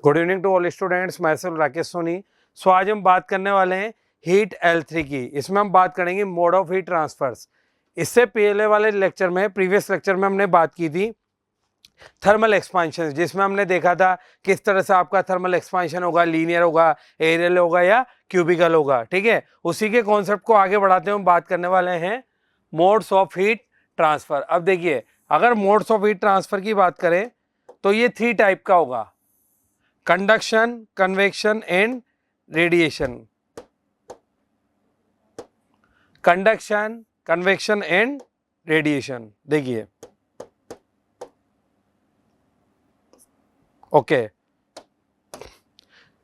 Good evening to all students, myself Rakesh Soni. So आज हम बात करने वाले हैं हीट L3 की। इसमें हम बात करेंगे मोड ऑफ हीट ट्रांसफर्स। इससे पहले वाले लेक्चर में, प्रीवियस लेक्चर में हमने बात की थी थर्मल एक्सपांशन, जिसमें हमने देखा था किस तरह से आपका थर्मल एक्सपांशन होगा, लीनियर होगा, एरियल होगा या क्यूबिकल होगा। ठीक है, उसी के कॉन्सेप्ट को आगे बढ़ाते हुए हम बात करने वाले हैं मोड्स ऑफ हीट ट्रांसफर। अब देखिए, अगर मोड्स ऑफ हीट ट्रांसफर की बात करें तो ये 3 टाइप का होगा: conduction, convection and radiation. Conduction, convection and radiation. देखिए, okay,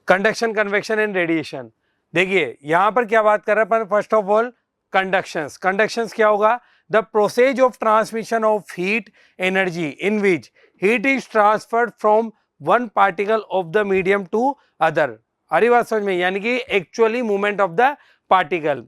conduction, convection and radiation. देखिए यहां पर क्या बात कर रहे हैं अपन। First of all conductions. Conductions क्या होगा? The process of transmission of heat energy in which heat is transferred from one particle of the medium to other. अरे बात समझ में? यानी कि actually movement of the particle,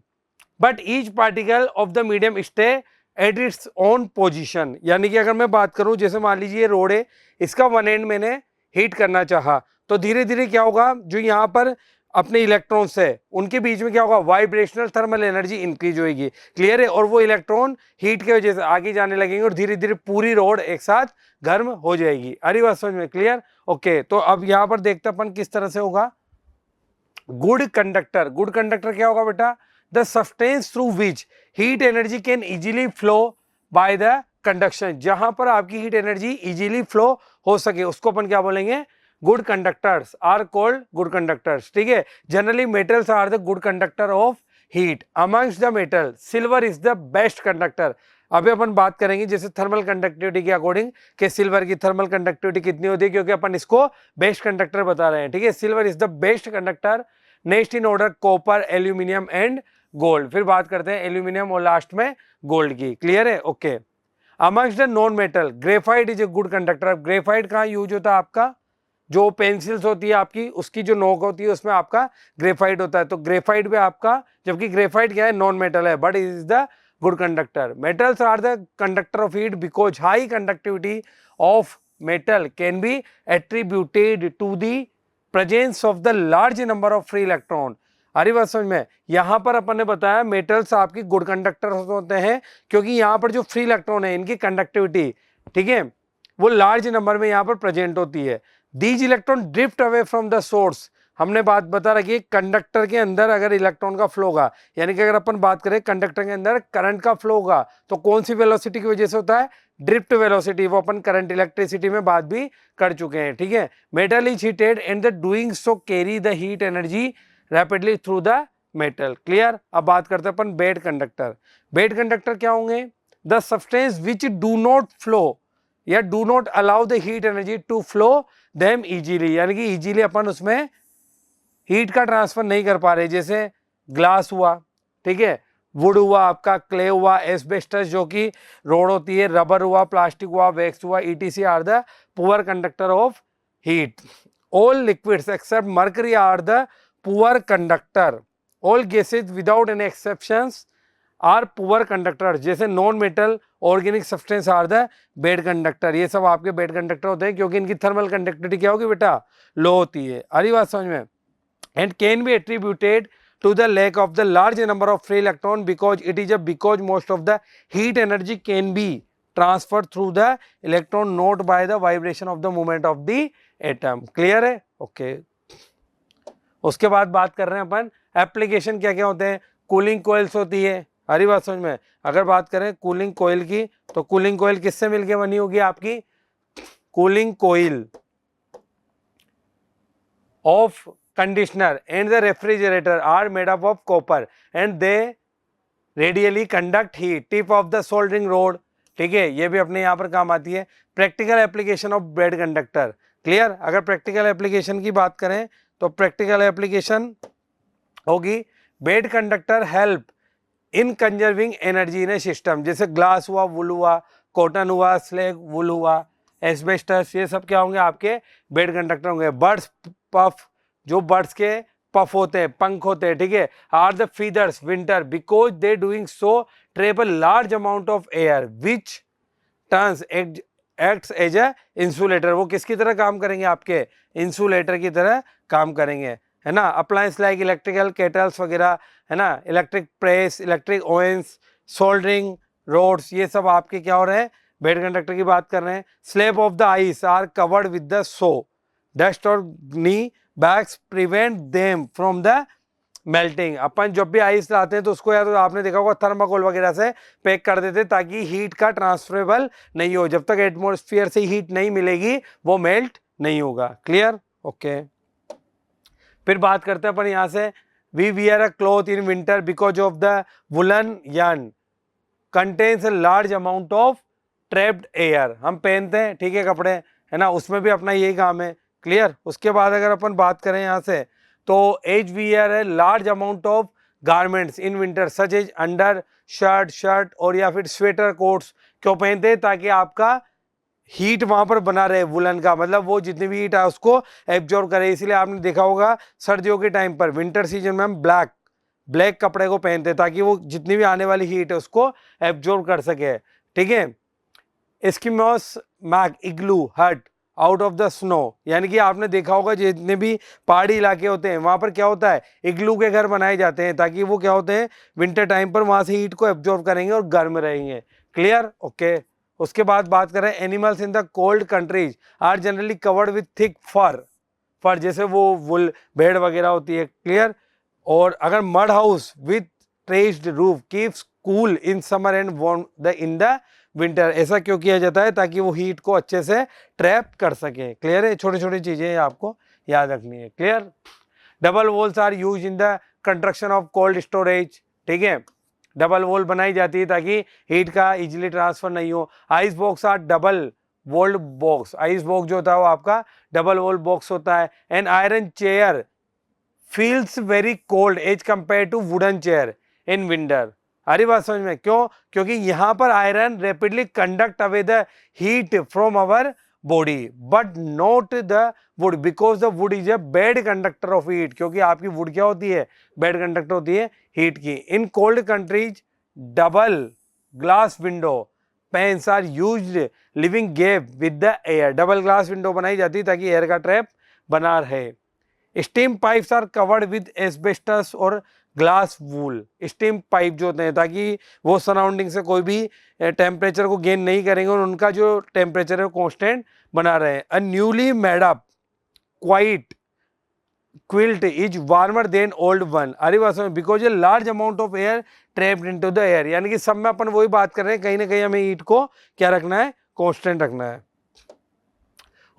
but each particle of the medium stay at its own position. यानी कि अगर मैं बात करूं, जैसे मान लीजिए रोड है, इसका वन एंड मैंने हीट करना चाहा, तो धीरे धीरे क्या होगा, जो यहाँ पर अपने इलेक्ट्रॉन्स है उनके बीच में क्या होगा, वाइब्रेशनल थर्मल एनर्जी इंक्रीज होगी। क्लियर है? और वो इलेक्ट्रॉन हीट के वजह से आगे जाने लगेंगे और धीरे धीरे पूरी रोड एक साथ गर्म हो जाएगी। अरे बात समझ में? क्लियर? ओके, तो अब यहाँ पर देखते अपन किस तरह से होगा। Good conductor. गुड कंडक्टर क्या होगा बेटा? The substance through which heat energy can easily flow by the conduction. जहां पर आपकी हीट एनर्जी इजीली फ्लो हो सके उसको अपन क्या बोलेंगे? Good conductors are called good conductors. ठीक है, generally metals are the good conductor of heat. Amongst the metal silver is the best conductor. अभी अपन बात करेंगे जैसे थर्मल कंडक्टिविटी के अकॉर्डिंग कि सिल्वर की थर्मल कंडक्टिविटी कितनी होती है, क्योंकि अपन इसको बेस्ट कंडक्टर बता रहे हैं। ठीक है, silver is the best conductor. Next in order copper, aluminium and gold. फिर बात करते हैं एल्यूमिनियम और लास्ट में गोल्ड की। क्लियर है? Okay. Amongst the non metal graphite is a good conductor. Graphite कहाँ यूज होता है आपका? जो पेंसिल्स होती है आपकी, उसकी जो नोक होती है उसमें आपका ग्रेफाइट होता है, तो ग्रेफाइट भी आपका, जबकि ग्रेफाइट क्या है, नॉन मेटल है, but is the good conductor. Metals are the conductor of heat because high conductivity of metal can be attributed to the presence of the large number of free electron. अरे बात समझ में? यहां पर अपन ने बताया metals आपकी गुड कंडक्टर होते हैं क्योंकि यहाँ पर जो फ्री इलेक्ट्रॉन है इनकी कंडक्टिविटी, ठीक है, वो लार्ज नंबर में यहाँ पर प्रेजेंट होती है। These electron drift away from the source. हमने बात बता रखी है, कंडक्टर के अंदर अगर इलेक्ट्रॉन का फ्लो होगा, यानी कि अगर अपन बात करें कंडक्टर के अंदर करंट का फ्लो होगा, तो कौन सी वेलोसिटी की वजह से होता है? Drift velocity. वो अपन करंट इलेक्ट्रिसिटी में बात भी कर चुके हैं। ठीक है, metal is heated and the doing so carry the heat energy rapidly through the metal. Clear? अब बात करते हैं अपन बेड कंडक्टर। बेड कंडक्टर क्या होंगे? The substance which do not flow या do not allow the heat energy to flow them easily. यानी कि इजीली अपन उसमें हीट का ट्रांसफर नहीं कर पा रहे। जैसे ग्लास हुआ, ठीक है, वुड हुआ, आपका क्ले हुआ, एस्बेस्टस जो कि रोड होती है, रबर हुआ, प्लास्टिक हुआ, वैक्स हुआ, ETC are the poor conductor of heat. All liquids except mercury are the poor conductor. All gases without any exceptions are poor conductor. जैसे non metal, organic substance are the bad conductor. ये सब आपके bad conductor होते हैं क्योंकि इनकी thermal conductivity क्या होगी बेटा? लो होती है। अरे बात समझ में? And can be attributed to the lack of the large number of free electron because it is a because most of the heat energy can be transferred through the electron not by the vibration of the movement of the atom. clear है? Okay, उसके बाद बात कर रहे हैं अपन application क्या क्या होते हैं। कूलिंग कोयल्स होती है। हरी बात समझ में? अगर बात करें कूलिंग कोयल की, तो कूलिंग कोयल किससे मिलके बनी होगी आपकी? Cooling coil of conditioner and the refrigerator are made up of copper and they radially conduct heat. tip of the soldering rod, ठीक है, ये भी अपने यहाँ पर काम आती है। Practical application of bad conductor. Clear? अगर प्रैक्टिकल एप्लीकेशन की बात करें तो प्रैक्टिकल एप्लीकेशन होगी bad conductor help in conserving energy in A system. जैसे ग्लास हुआ, वुल हुआ, कॉटन हुआ, स्लैग वुल हुआ, एस्बेस्टस, ये सब क्या होंगे? आपके बेड कंडक्टर होंगे। बर्ड्स पफ, जो बर्ड्स के पफ होते हैं, पंख होते हैं, ठीक है, are the feathers winter because they doing so travel large amount of air which turns acts as a insulator, वो किसकी तरह काम करेंगे, आपके इंसुलेटर की तरह काम करेंगे, है ना। अप्लायंस लाइक इलेक्ट्रिकल केटल्स वगैरह, है ना, electric press, electric ovens, soldering rods, ये सब आपके क्या हो रहे हैं, बेड कंडक्टर की बात कर रहे हैं। Slab of the ice are covered with the saw, dust और नी bags prevent them from the melting. अपन जब भी आइस लाते हैं तो उसको या तो आपने देखा होगा थर्माकोल वगैरह से पैक कर देते ताकि हीट का ट्रांसफरेबल नहीं हो, जब तक एटमॉस्फेयर से हीट नहीं मिलेगी वो मेल्ट नहीं होगा। Clear, okay. फिर बात करते हैं अपन यहाँ से, we wear a cloth in winter because of the woollen yarn contains a large amount of trapped air. हम पहनते हैं, ठीक है, कपड़े, है ना, उसमें भी अपना यही काम है। क्लियर। उसके बाद अगर अपन बात करें यहाँ से, तो as wear a large amount of garments in winter such as under shirt और या फिर स्वेटर कोट्स। क्यों पहनते हैं, ताकि आपका हीट वहां पर बना रहे, वुलन का मतलब वो जितनी भी हीट है उसको एब्जॉर्ब करे। इसीलिए आपने देखा होगा सर्दियों के टाइम पर, विंटर सीजन में हम ब्लैक कपड़े को पहनते हैं ताकि वो जितनी भी आने वाली हीट है उसको एब्जॉर्ब कर सके, ठीक है। एस्किमोस मैक इग्लू हट आउट ऑफ द स्नो, यानी कि आपने देखा होगा जितने भी पहाड़ी इलाके होते हैं वहां पर क्या होता है, इग्लू के घर बनाए जाते हैं ताकि वो क्या होते हैं, विंटर टाइम पर वहां से हीट को एब्जॉर्ब करेंगे और गर्म रहेंगे। Clear, okay. उसके बाद बात करें, animals in the cold countries are generally covered with thick fur जैसे वो वुल भेड़ वगैरह होती है। क्लियर। और अगर mud house with traced roof keeps cool in summer and warm in the winter. ऐसा क्यों किया जाता है, ताकि वो हीट को अच्छे से ट्रैप कर सके। क्लियर है, छोटी छोटी चीजें आपको याद रखनी है। Clear. Double walls are use in the construction of cold storage, ठीक है, डबल वॉल बनाई जाती है ताकि हीट का इजीली ट्रांसफर नहीं हो। Ice box are double walled box, ice box जो होता है वो आपका डबल वॉल बॉक्स होता है। An iron chair feels very cold as compare to wooden chair in winter. अरे बात समझ में, क्यों, क्योंकि यहाँ पर iron rapidly conduct away the heat from our body but not the wood because the wood is a bad conductor of heat, क्योंकि आपकी वुड क्या होती है, बैड कंडक्टर होती है हीट की। In cold countries double glass window panes are used living gap with the air, double glass window बनाई जाती है ताकि एयर का ट्रैप बना रहे। Steam pipes are covered with asbestos और ग्लास वूल, स्टीम पाइप जो होते हैं ताकि वो सराउंडिंग से कोई भी टेम्परेचर को गेन नहीं करेंगे और उनका जो टेम्परेचर है वो कांस्टेंट बना रहे हैं। A newly made up quite quilt is warmer than old one, अरे बात समझ, because A large amount of air trapped into the air, यानी कि सब में अपन वही बात कर रहे हैं, कहीं ना कहीं हमें हीट को क्या रखना है, कांस्टेंट रखना है।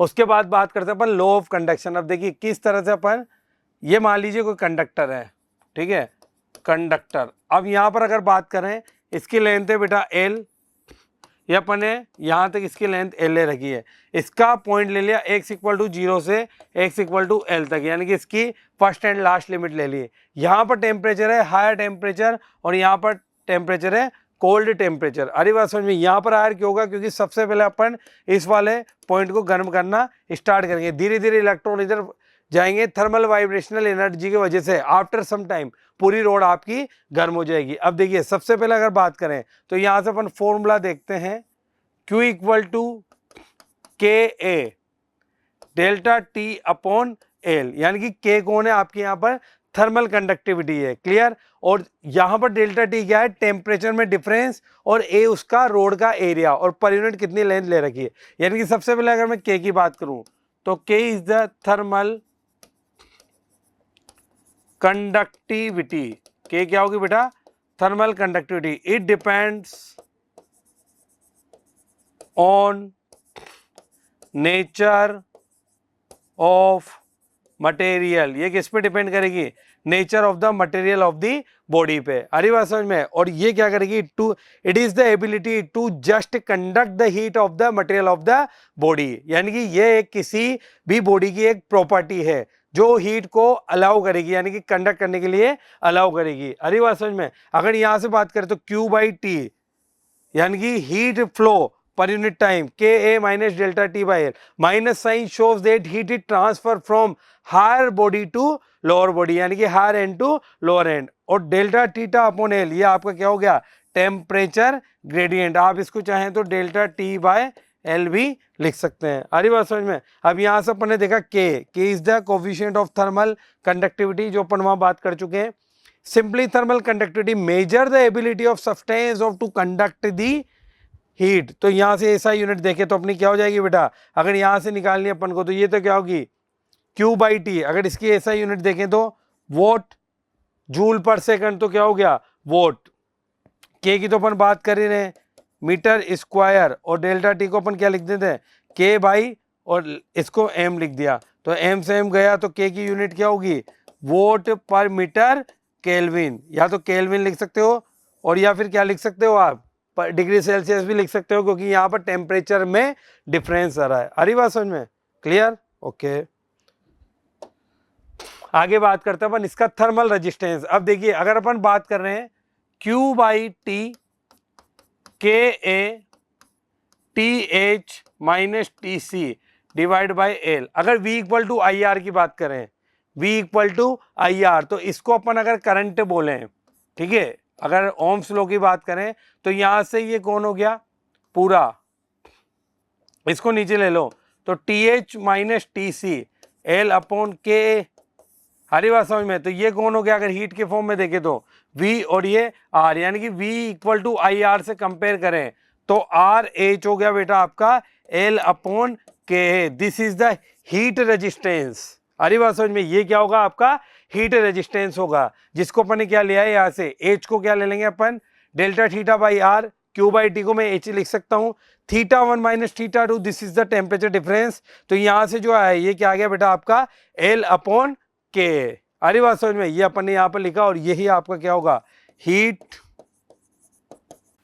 उसके बाद बात करते हैं अपन लॉ ऑफ कंडक्शन। अब देखिए किस तरह से अपन, ये मान लीजिए कोई कंडक्टर है, ठीक है, कंडक्टर। अब यहाँ पर अगर बात करें, इसकी लेंथ है बेटा एल, ये अपन ने यहाँ तक इसकी लेंथ एल ले रखी है, इसका पॉइंट ले लिया x इक्वल टू 0 से x इक्वल टू एल तक, यानी कि इसकी फर्स्ट एंड लास्ट लिमिट ले ली। यहाँ पर टेम्परेचर है हायर टेम्परेचर और यहाँ पर टेम्परेचर है कोल्ड टेम्परेचर। अरे बात समझ में, यहाँ पर हायर क्यों होगा, क्योंकि सबसे पहले अपन इस वाले पॉइंट को गर्म करना स्टार्ट करेंगे, धीरे धीरे इलेक्ट्रॉन इधर जाएंगे थर्मल वाइब्रेशनल एनर्जी की वजह से। आफ्टर सम टाइम पूरी रोड आपकी गर्म हो जाएगी। अब देखिए सबसे पहले अगर बात करें तो यहां से अपन फॉर्मूला देखते हैं, Q इक्वल टू के A delta T upon L, यानी कि के कौन है आपके यहाँ पर, थर्मल कंडक्टिविटी है। क्लियर। और यहाँ पर डेल्टा टी क्या है, टेम्परेचर में डिफरेंस, और ए उसका रोड का एरिया, और पर यूनिट कितनी लेंथ ले रखी है। यानी कि सबसे पहले अगर मैं के की बात करूं तो के इज द थर्मल कंडक्टिविटी, के क्या होगी बेटा, thermal conductivity. It depends on nature of material, ये किस पे डिपेंड करेगी, nature of the material of the body पे। अरे बात समझ में। और ये क्या करेगी, to it is the ability to just conduct the heat of the material of the body, यानी कि ये एक किसी भी बॉडी की एक प्रॉपर्टी है जो हीट को अलाउ करेगी, यानी कि कंडक्ट करने के लिए अलाउ करेगी। अरे बात समझ में। अगर यहां से बात करें तो Q बाई टी, यानी कि heat flow per unit time, K A minus delta T by L, minus sign shows that heat is transfer from higher body to lower body, यानी कि higher end to lower end. और delta theta upon L, ये आपका क्या हो गया, temperature gradient. आप इसको चाहें तो डेल्टा टी बाय एल भी लिख सकते हैं। आ रही बात समझ में? अब यहाँ से अपन ने देखा K is the coefficient of thermal conductivity, जो अपन वहां बात कर चुके हैं। Simply thermal conductivity measure the ability of substance of to conduct the heat. तो यहाँ से ऐसा यूनिट देखे तो अपनी क्या हो जाएगी बेटा, अगर यहाँ से निकालनी है अपन को तो ये तो क्या होगी Q बाई टी। अगर इसकी ऐसा यूनिट देखें तो वोट जूल पर सेकंड, तो क्या हो गया वोट। के की तो अपन बात कर ही रहे हैं, मीटर स्क्वायर, और डेल्टा टी को अपन क्या लिख देते हैं के बाई, और इसको एम लिख दिया, तो एम से एम गया तो के की यूनिट क्या होगी वोट पर मीटर केल्विन। या तो केल्विन लिख सकते हो और या फिर क्या लिख सकते हो आप डिग्री सेल्सियस भी लिख सकते हो, क्योंकि यहाँ पर टेम्परेचर में डिफरेंस आ रहा है। अरे बात समझ में? क्लियर? ओके, आगे बात करते हैं अपन इसका थर्मल रेजिस्टेंस। अब देखिए अगर अपन बात कर रहे हैं Q by T K A T H minus T C divide by L, अगर V equal to I R की बात करें, V equal to I R, तो इसको अपन अगर करंट बोले, ठीक है, अगर ओम्स लॉ की बात करें तो यहां से ये कौन हो गया पूरा, इसको नीचे ले लो तो T H minus T C L upon K. हरी बात समझ में? तो ये कौन हो गया अगर हीट के फॉर्म में देखें तो V और ये R, यानी कि V equal to I R से कंपेयर करें तो R H हो गया बेटा आपका L upon K. This is the heat resistance. हरी बात समझ में? ये क्या होगा आपका हीट रेजिस्टेंस होगा, जिसको अपन ने क्या लिया है यहाँ से H को क्या ले लेंगे अपन delta theta by R, Q by T को मैं H लिख सकता हूँ, theta 1 minus theta 2, this is the temperature difference. तो यहाँ से जो है ये क्या आ गया बेटा आपका L अपॉन के। अरे बात समझ में? ये अपन ने यहाँ पर लिखा और यही आपका क्या होगा हीट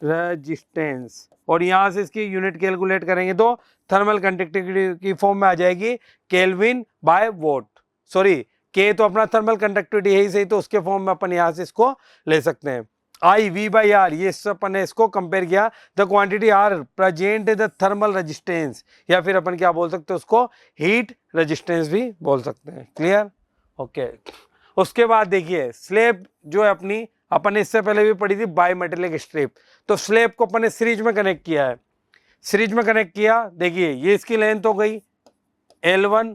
रेजिस्टेंस। और यहाँ से इसकी यूनिट कैलकुलेट करेंगे तो थर्मल कंडक्टिविटी की फॉर्म में आ जाएगी केल्विन बाय वोट। सॉरी, के तो अपना थर्मल कंडक्टिविटी है ही सही, तो उसके फॉर्म में अपन यहाँ से इसको ले सकते हैं। आई वी बाई आर, ये अपन ने इसको कंपेयर किया, the quantity are present the thermal resistance, या फिर अपन क्या बोल सकते हैं उसको हीट रेजिस्टेंस भी बोल सकते हैं। क्लियर? ओके, उसके बाद देखिए स्लेब जो है अपनी, अपन ने इससे पहले भी पढ़ी थी बाई मेटेलिक स्ट्रिप। तो स्लेब को अपन ने सीरीज में कनेक्ट किया है, सीरीज में कनेक्ट किया, देखिए ये इसकी लेंथ हो गई L1,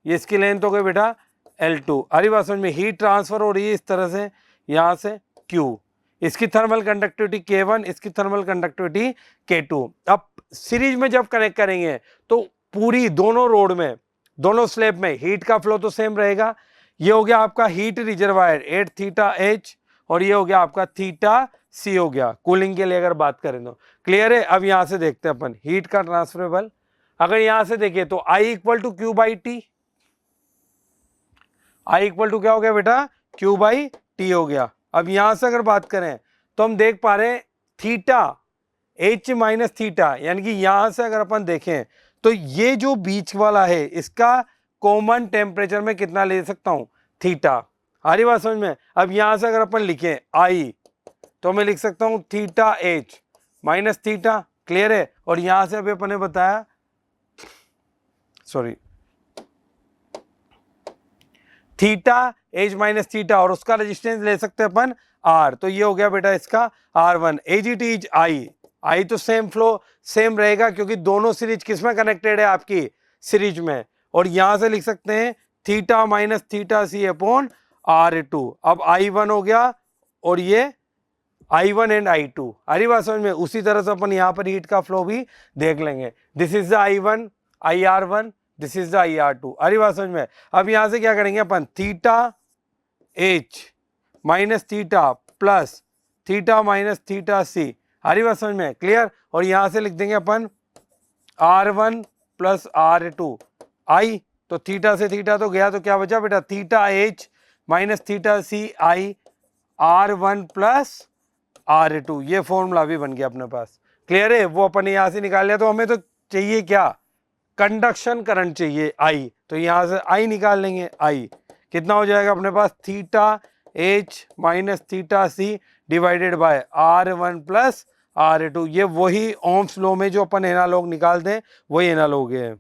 ये इसकी लेंथ हो गई बेटा L2। अरे बात समझ में? हीट ट्रांसफर हो रही है इस तरह से यहाँ से Q, इसकी थर्मल कंडक्टिविटी K1, इसकी थर्मल कंडक्टिविटी K2। अब सीरीज में जब कनेक्ट करेंगे तो पूरी दोनों रोड में, दोनों स्लेब में हीट का फ्लो तो सेम रहेगा। ये हो गया आपका हीट रिजर्वायर 8 थीटा H, और ये हो गया आपका थीटा C हो गया कूलिंग के लिए अगर बात करें तो। क्लियर है? अब यहां से देखते हैं अपन हीट का ट्रांसफरेबल। अगर यहां से देखें तो I equal to Q by T, I equal to क्या हो गया बेटा Q बाई टी हो गया। अब यहां से अगर बात करें तो हम देख पा रहे हैं थीटा H माइनस थीटा, यानी कि यहां से अगर अपन देखें तो ये जो बीच वाला है इसका कॉमन टेम्परेचर में कितना ले सकता हूं थीटा। हरी बात समझ में? अब यहां से अगर अपन लिखें I तो मैं लिख सकता हूं theta H minus theta. Clear है? और यहां से अभी अपन ने बताया, sorry, theta H minus theta, और उसका रेजिस्टेंस ले सकते हैं अपन R। तो ये हो गया बेटा इसका R1। AGT इज I तो सेम फ्लो सेम रहेगा क्योंकि दोनों सीरीज किस में कनेक्टेड है आपकी सीरीज में। और यहां से लिख सकते हैं theta minus theta C upon R2। अब I1 हो गया और ये I1 एंड I2। अरे बात समझ में? उसी तरह से अपन यहाँ पर हीट का फ्लो भी देख लेंगे। This is the I1 IR1, this is the IR2। अरे बात समझ में? अब यहाँ से क्या करेंगे अपन theta H minus theta plus theta minus theta C। हरी बात समझ में? क्लियर? और यहाँ से लिख देंगे अपन R1 प्लस R2 I, तो थीटा से थीटा तो गया, तो क्या बचा बेटा theta H minus theta C I R1 plus R2। ये फॉर्मूला भी बन गया अपने पास। क्लियर है? वो अपन यहाँ से निकाल लिया। तो हमें तो चाहिए क्या कंडक्शन करंट चाहिए I, तो यहाँ से I निकाल लेंगे। I कितना हो जाएगा अपने पास theta H minus theta C divided by R1 plus R2। ये वही ओम्स लॉ में जो अपन एनालॉग निकालते हैं वही एनालॉग है।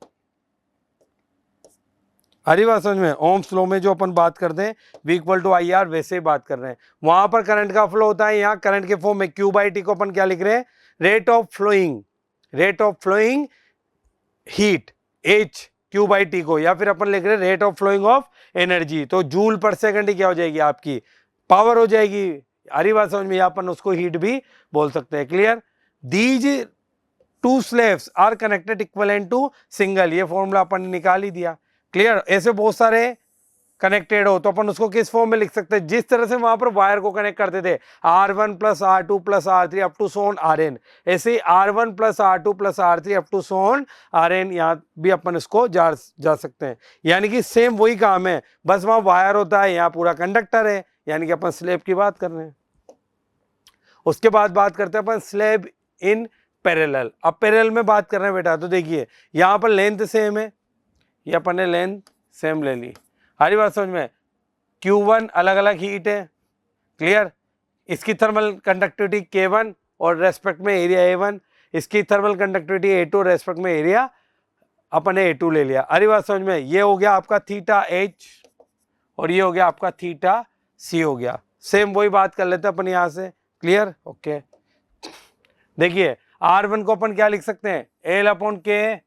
हरी बात समझ में? ओम्स लॉ में जो अपन बात करते हैं V equal to I R, वैसे ही बात कर रहे हैं। वहां पर करंट का फ्लो होता है, यहाँ करंट के फॉर्म में Q बाई टी को अपन क्या लिख रहे हैं rate of flowing, rate of flowing heat H Q/T को, या फिर अपन लिख रहे हैं rate of flowing of energy, तो जूल पर सेकंड ही क्या हो जाएगी आपकी पावर हो जाएगी। हरी बात समझ में, या अपन उसको हीट भी बोल सकते हैं। Clear. These two slabs are connected equivalent to single, ये फॉर्मूला अपन ने निकाल ही दिया। क्लियर। ऐसे बहुत सारे कनेक्टेड हो तो अपन उसको किस फॉर्म में लिख सकते हैं, जिस तरह से वहां पर वायर को कनेक्ट करते थे R1 + R2 + R3 up to Son Rn, ऐसे R1 + R2 + R3 up to Son Rn यहाँ भी अपन इसको जा सकते हैं। यानी कि सेम वही काम है, बस वहां वायर होता है, यहाँ पूरा कंडक्टर है, यानी कि अपन स्लेब की बात कर रहे हैं। उसके बाद बात करते हैं अपन स्लेब इन पैरेलल। अब पैरेलल में बात कर रहे हैं बेटा, तो देखिए यहाँ पर लेंथ सेम है, ये अपन ने लेंथ सेम ले ली। हरी बात समझ में। Q1 अलग अलग हीट है। क्लियर। इसकी थर्मल कंडक्टिविटी K1 और रेस्पेक्ट में एरिया A1, इसकी थर्मल कंडक्टिविटी A2 रेस्पेक्ट में एरिया अपन ने A2 ले लिया। हरी बात समझ में। ये हो गया आपका थीटा H और ये हो गया आपका थीटा C हो गया। सेम वही बात कर लेते हैं अपन यहाँ से। क्लियर। ओके। देखिए R1 को अपन क्या लिख सकते हैं, L/K,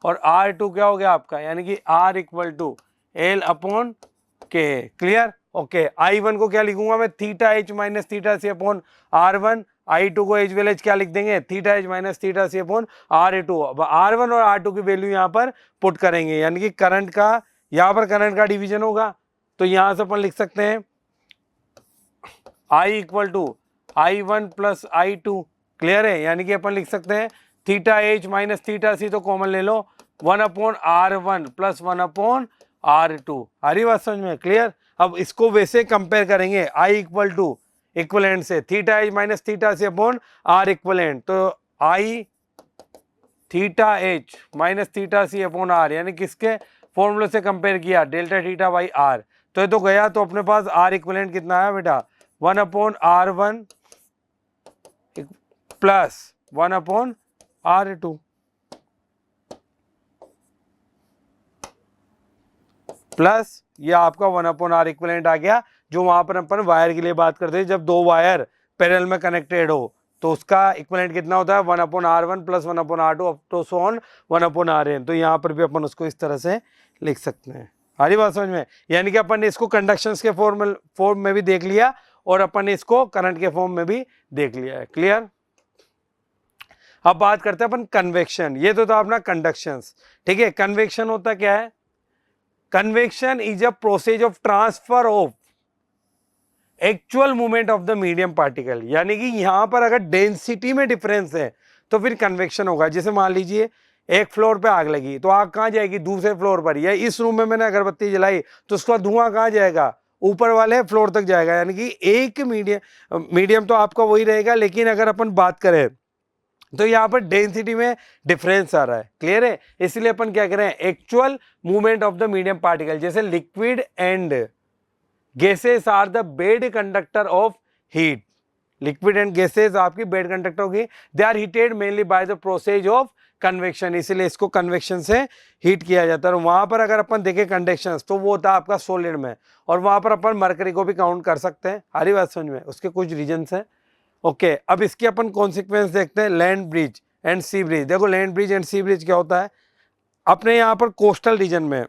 और R2 क्या हो गया आपका, यानी कि R = L/K। Clear. Okay. I1 को क्या लिखूंगा मैं, theta H - theta C upon R1। I2 को H वैल्यू क्या लिख देंगे, theta H - theta C upon R2। अब R1 और R2 की वैल्यू यहाँ पर पुट करेंगे, यानी कि करंट का, यहाँ पर करंट का डिवीजन होगा, तो यहाँ से अपन लिख सकते हैं I = I1 + I2। क्लियर है। यानी कि अपन लिख सकते हैं थीटा H - थीटा C तो कॉमन ले लो, 1/R1 + 1/R2। हरी बात समझ में। क्लियर। अब इसको वैसे कंपेयर करेंगे, I = इक्विवेलेंट से theta H - theta C upon R equivalent, तो I theta H - theta C upon R, यानी किसके फॉर्मूले से कंपेयर किया, डेल्टा थीटा बाई R। तो ये तो गया, तो अपने पास R इक्विवेलेंट कितना आया बेटा, 1/R1 + 1/R2 प्लस ये आपका 1/R इक्विवेलेंट आ गया, जो वहां पर अपन वायर के लिए बात करते हैं, जब दो वायर पैरेलल में कनेक्टेड हो तो उसका इक्विवेलेंट कितना होता है, 1/R1 + 1/R2 up to Son 1/Rn। तो यहाँ पर भी अपन उसको इस तरह से लिख सकते हैं। हरी बात समझ में। यानी कि अपन ने इसको कंडक्शंस के फॉर्म में भी देख लिया और अपन ने इसको करंट के फॉर्म में भी देख लिया है। क्लियर। अब बात करते हैं अपन कन्वेक्शन। ये तो था अपना कंडक्शंस। ठीक है। कन्वेक्शन होता क्या है, convection is a process of transfer of actual movement of the medium particle. यानी कि यहां पर अगर डेंसिटी में डिफरेंस है तो फिर कन्वेक्शन होगा। जैसे मान लीजिए एक फ्लोर पे आग लगी, तो आग कहां जाएगी, दूसरे फ्लोर पर, या इस रूम में मैंने अगरबत्ती जलाई तो उसका धुआं कहां जाएगा, ऊपर वाले फ्लोर तक जाएगा। यानी कि एक मीडियम तो आपका वही रहेगा, लेकिन अगर अपन बात करें तो यहाँ पर डेंसिटी में डिफरेंस आ रहा है। क्लियर है। इसलिए अपन क्या करें, actual movement of the medium particle, जैसे liquid and gases are the bad conductor of heat. Liquid and gases आपकी बेड कंडक्टर होगी, they are heated mainly by the process of convection, इसीलिए इसको कन्वेक्शन से हीट किया जाता है। और वहां पर अगर अपन देखें कंडक्शन, तो वो होता है आपका सॉलिड में, और वहां पर अपन मरकरी को भी काउंट कर सकते हैं। हरी बात समझ में। उसके कुछ रीजंस हैं। ओके। अब इसके अपन कॉन्सिक्वेंस देखते हैं, land bridge and sea bridge. देखो land bridge and sea bridge क्या होता है, अपने यहाँ पर कोस्टल रीजन में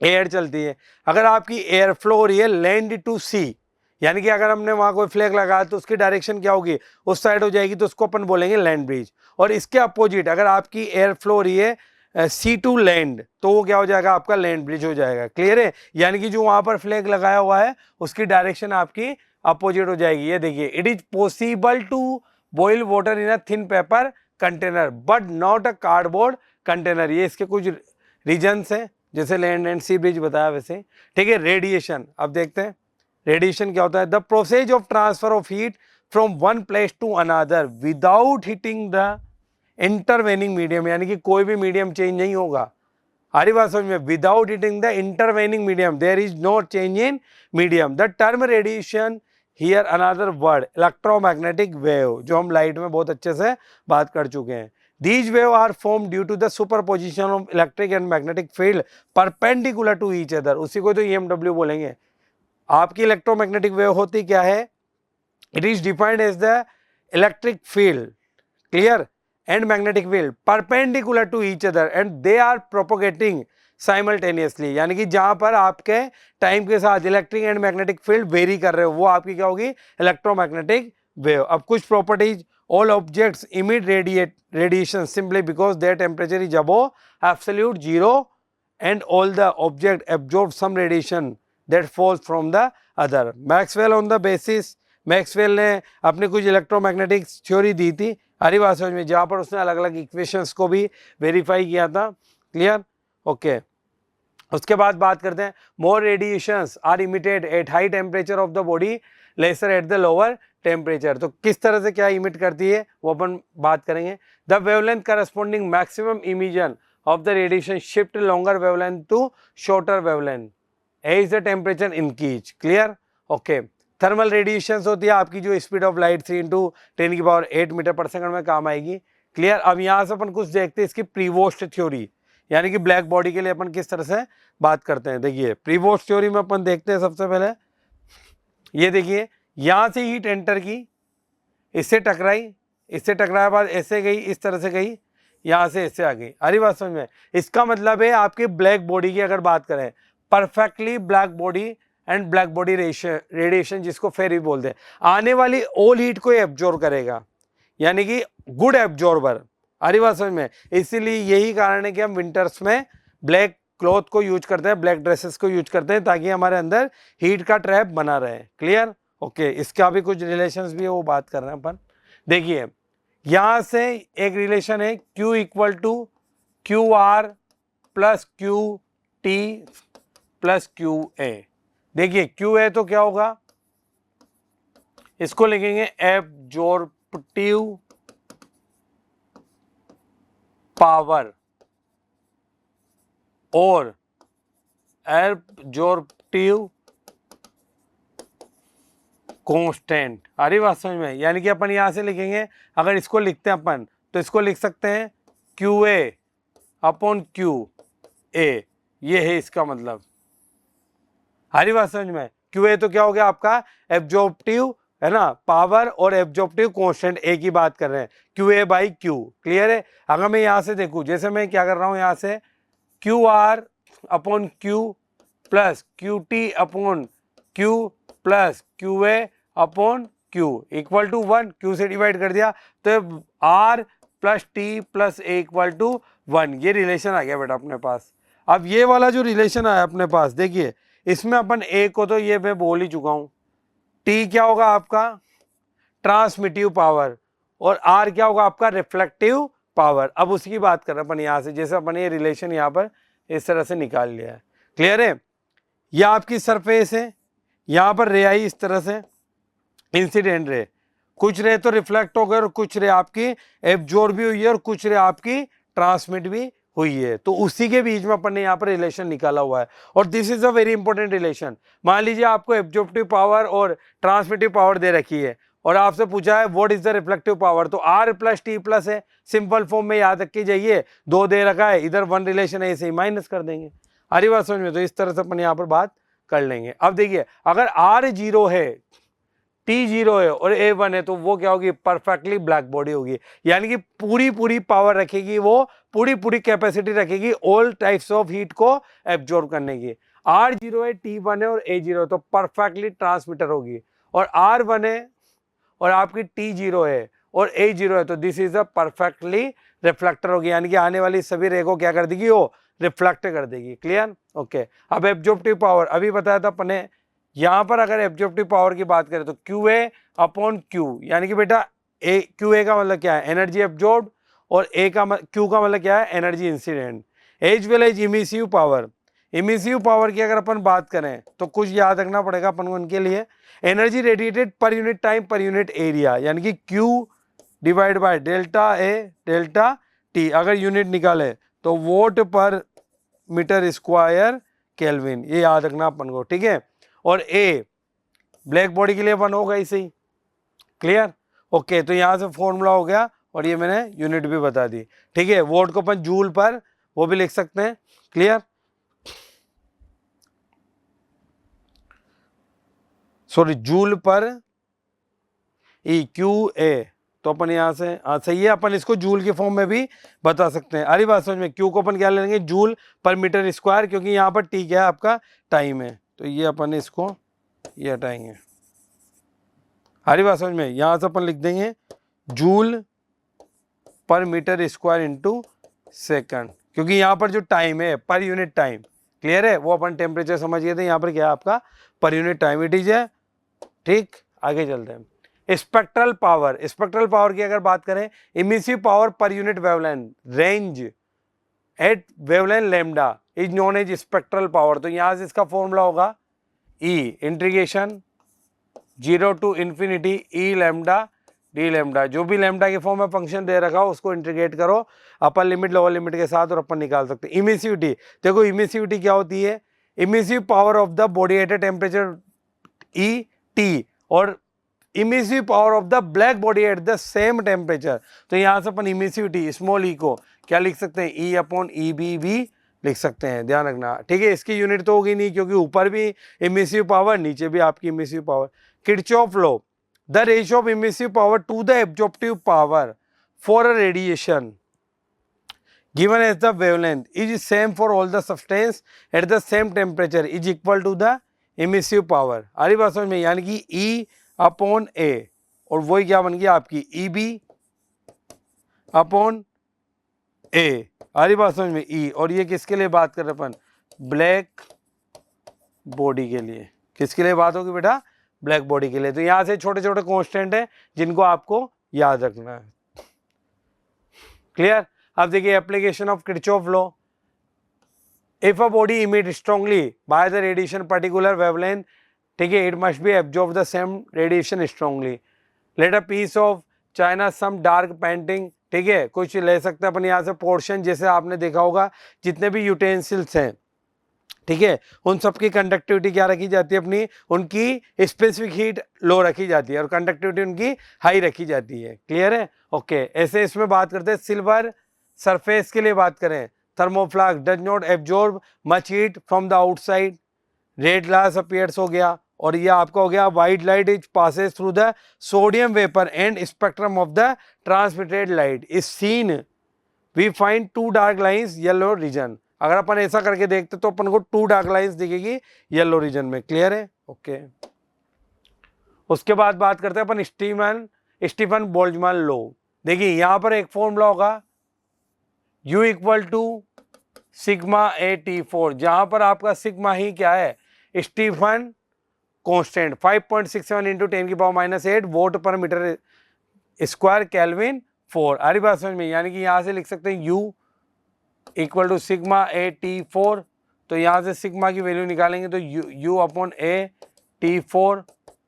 एयर चलती है, अगर आपकी एयर फ्लो हो रही है लैंड टू सी, यानी कि अगर हमने वहां कोई फ्लैग लगाया तो उसकी डायरेक्शन क्या होगी, उस साइड हो जाएगी, तो उसको अपन बोलेंगे लैंड ब्रिज। और इसके अपोजिट अगर आपकी एयर फ्लो हो रही है सी टू लैंड, तो वो क्या हो जाएगा, आपका लैंड ब्रिज हो जाएगा। क्लियर है। यानी कि जो वहां पर फ्लैग लगाया हुआ है उसकी डायरेक्शन आपकी अपोजिट हो जाएगी। ये देखिए, it is possible to boil water in a thin paper container but not a cardboard container. ये इसके कुछ रीजंस हैं, जैसे लैंड एंड सी ब्रिज बताया वैसे। ठीक है। रेडिएशन, अब देखते हैं रेडिएशन क्या होता है, the process of transfer of heat from one place to another without heating the intervening medium, यानी कि कोई भी मीडियम चेंज नहीं होगा। हरी बात समझ में, without heating the intervening medium there is no change in medium. The term radiation here another word electromagnetic wave, जो हम लाइट में बहुत अच्छे से बात कर चुके हैं। These waves are formed due to the superposition of electric and magnetic field perpendicular to each other। उसी को तो EMW बोलेंगे। आपकी इलेक्ट्रोमैग्नेटिक वेव होती क्या है, it is defined as the electric field, clear, and magnetic field perpendicular to each other and they are propagating simultaneously, यानी कि जहां पर आपके टाइम के साथ electric and magnetic field very कर रहे हो वो आपकी क्या होगी, इलेक्ट्रोमैग्नेटिक वेव. अब कुछ properties, all objects emit radiation simply because their temperature is above absolute zero and all the object absorb some radiation that falls from the other. Maxwell on the basis, Maxwell ने अपनी कुछ electromagnetic theory दी थी हरी बात समझ में, जहां पर उसने अलग अलग इक्वेशंस को भी वेरीफाई किया था. Clear, okay. उसके बाद बात करते हैं, more radiations are emitted at high temperature of the body, lesser at the lower temperature. तो किस तरह से क्या इमिट करती है वो अपन बात करेंगे. The wavelength corresponding maximum emission of the radiation shift longer wavelength to shorter wavelength as the temperature increase. Clear, okay. Thermal radiations होती है आपकी जो speed of light 3 × 10⁸ metre per second में काम आएगी. क्लियर. अब यहाँ से अपन कुछ देखते हैं इसकी प्रीवोस्ट थ्योरी, यानी कि ब्लैक बॉडी के लिए अपन किस तरह से बात करते हैं. देखिए प्रीवोस्ट थ्योरी में अपन देखते हैं सबसे पहले, ये देखिए यहाँ से हीट एंटर की, इससे टकराई, इससे टकराए बाद ऐसे गई, इस तरह से गई, यहाँ से ऐसे आ गई. अरे बात समझ में. इसका मतलब है आपकी ब्लैक बॉडी की अगर बात करें, perfectly black body and black body radiation जिसको फेर भी बोलते हैं, आने वाली ऑल हीट को एब्जॉर्ब करेगा, यानी कि गुड एब्जॉर्बर. अरे बात समझ में. इसीलिए यही कारण है कि हम विंटर्स में ब्लैक क्लॉथ को यूज करते हैं, ब्लैक ड्रेसेस को यूज करते हैं ताकि हमारे अंदर हीट का ट्रैप बना रहे. Clear, okay. इसका भी कुछ रिलेशंस भी है वो बात कर रहे हैं अपन. देखिए यहां से एक रिलेशन है Q = QR + QT + QA. देखिए QA तो क्या होगा, इसको लिखेंगे एब्जॉर्प्टिव पावर और एब्जॉर्प्टिव कांस्टेंट. अरे बात समझ में. यानी कि अपन यहां से लिखेंगे, अगर इसको लिखते हैं अपन तो इसको लिख सकते हैं QA/QA. ये है इसका मतलब. हरी बात समझ में. QA तो क्या हो गया आपका एब्जॉर्प्टिव, है ना, पावर और एब्जॉर्प्टिव कांस्टेंट एक ही बात कर रहे हैं, QA/Q. क्लियर है. अगर मैं यहाँ से देखूँ, जैसे मैं क्या कर रहा हूँ, यहाँ से QR/Q + QT/Q + QA/Q = 1, Q से डिवाइड कर दिया तो R + T + A = 1. ये रिलेशन आ गया बेटा अपने पास. अब ये वाला जो रिलेशन आया अपने पास, देखिए इसमें अपन A को तो ये मैं बोल ही चुका हूँ. T क्या होगा आपका ट्रांसमिटिव पावर और R क्या होगा आपका रिफ्लेक्टिव पावर. अब उसकी बात कर रहे हैं अपन यहाँ से, जैसे अपन ये रिलेशन यहाँ पर इस तरह से निकाल लिया है. क्लियर है. यह आपकी सरफेस है, यहाँ पर रे आई इस तरह से इंसिडेंट रे, कुछ रे तो रिफ्लेक्ट हो गए और कुछ रे आपकी एब्जॉर्ब भी हुई है और कुछ रे आपकी ट्रांसमिट भी हुई है. तो उसी के बीच में अपन ने यहाँ पर रिलेशन निकाला हुआ है और this is a very important relation. मान लीजिए आपको एब्जॉर्प्टिव पावर और ट्रांसमिटिव पावर दे रखी है और आपसे पूछा है what is the reflective power, तो R + T+ है, सिंपल फॉर्म में याद रख के जाइए. 2 दे रखा है, इधर 1 रिलेशन है, इसे माइनस कर देंगे. हरी बात समझ में. तो इस तरह से अपन यहाँ पर बात कर लेंगे. अब देखिए अगर R 0 है, T 0 है और A 1 है तो वो क्या होगी, परफेक्टली ब्लैक बॉडी होगी, यानी कि पूरी पावर रखेगी, वो पूरी कैपेसिटी रखेगी ऑल टाइप्स ऑफ हीट को एब्जॉर्ब करने की. R 0 है, T 1 है और A 0 है तो परफेक्टली ट्रांसमीटर होगी. और R 1 है और आपकी T 0 है और A 0 है तो this is a perfectly reflector होगी, यानी कि आने वाली सभी रे को क्या कर देगी, वो रिफ्लेक्ट कर देगी. Clear, okay. अब एब्जॉर्प्टिव पावर अभी बताया था अपने, यहाँ पर अगर एब्जॉर्प्टिव पावर की बात करें तो QA/Q, यानी कि बेटा QA का मतलब क्या है, एनर्जी एब्जॉर्ब, और Q का मतलब क्या है, energy incident. As well as emissive power. Emissive power की अगर अपन बात करें तो कुछ याद रखना पड़ेगा अपन को उनके लिए. एनर्जी रेडिएटेड पर unit time per unit area, यानी कि Q / ΔA/ΔT. अगर यूनिट निकाले तो वोट पर मीटर स्क्वायर केल्विन, ये याद रखना अपन को. ठीक है. और A ब्लैक बॉडी के लिए 1 होगा इसे ही. Clear, okay. तो यहाँ से फॉर्मूला हो गया और ये मैंने यूनिट भी बता दी. ठीक है. वोट को अपन जूल पर वो भी लिख सकते हैं. क्लियर, सॉरी जूल पर QA. तो अपन यहाँ से सही है, अपन इसको जूल के फॉर्म में भी बता सकते हैं। अरे बात समझ में, क्यू को अपन क्या ले लेंगे, जूल पर मीटर स्क्वायर, क्योंकि यहाँ पर टी क्या है आपका, टाइम है, तो ये अपन इसको ये हटाएंगे। हरी बात समझ में, यहाँ से अपन लिख देंगे जूल पर मीटर स्क्वायर इंटू सेकंड, क्योंकि यहाँ पर जो टाइम है पर यूनिट टाइम, क्लियर है, वो अपन टेम्परेचर समझ गए थे, यहाँ पर क्या है आपका पर यूनिट टाइम, इट इज है। ठीक, आगे चलते हैं। स्पेक्ट्रल पावर, स्पेक्ट्रल पावर की अगर बात करें, emissive power per unit wavelength range at wavelength lambda is known as spectral power. तो यहां से इसका फॉर्मूला होगा E integration 0 to infinity E lambda D lambda, जो भी लैम्डा के फॉर्म में फंक्शन दे रखा हो उसको इंटीग्रेट करो अपर लिमिट लोअर लिमिट के साथ और अपन निकाल सकते हैं। इमिसिविटी, देखो इमिसिविटी क्या होती है, emissive power of the body at a temperature E T और emissive power of the black body at the same temperature. तो यहाँ से अपन इमिसिविटी स्मॉल ई को क्या लिख सकते हैं, ई अपॉन ई बी भी लिख सकते हैं, ध्यान रखना। ठीक है, इसकी यूनिट तो होगी नहीं क्योंकि ऊपर भी इमिसिव पावर नीचे भी आपकी emissive power. Kirchhoff law, the ratio of emissive power to the absorptive power for a radiation given as the wavelength is same for all the substance at the same temperature is equal to the emissive power। आ रही बात समझ में, यानी कि E upon A और वही क्या बन गया आपकी EB अपॉन A। आ रही बात समझ में, E और ये किसके लिए बात कर रहे अपन, ब्लैक बॉडी के लिए। किसके लिए बात होगी बेटा, ब्लैक बॉडी के लिए। तो यहां से छोटे छोटे कॉन्स्टेंट है जिनको आपको याद रखना है, क्लियर। अब देखिए application of Kirchhoff law, if a body emit strongly by the radiation particular wavelength, ठीक है, it must be absorb the same radiation strongly. Let a piece of china some dark painting, ठीक है, कुछ ले सकते हैं अपन यहाँ से पोर्शन, जैसे आपने देखा होगा जितने भी यूटेंसिल्स हैं, ठीक है, उन सबकी कंडक्टिविटी क्या रखी जाती है अपनी, उनकी स्पेसिफिक हीट लो रखी जाती है और कंडक्टिविटी उनकी हाई रखी जाती है, क्लियर है, ओके। ऐसे इसमें बात करते हैं सिल्वर सरफेस के लिए बात करें, thermoflask does not absorb much heat from the outside, red glass appears हो गया, और ये आपका हो गया white light is passes through the sodium vapour and spectrum of the transmitted light is seen, we find two dark lines yellow region. अगर अपन ऐसा करके देखते तो अपन को टू डार्क लाइंस दिखेगी येलो रीजन में, क्लियर है, ओके। उसके बाद बात करते हैं अपन स्टीफन बोल्ट्जमान लॉ। देखिए यहां पर एक फॉर्मूला होगा U equal to sigma A T 4, जहां पर आपका सिग्मा ही क्या है, स्टीफन कांस्टेंट 5.67 इंटू 10 की पावर -8 वोट पर मीटर स्क्वायर केल्विन 4। आ रही बात समझ में, यानी कि यहां से लिख सकते हैं U equal to sigma A T 4, तो यहां से सिग्मा की वैल्यू निकालेंगे तो U अपॉन ए टी 4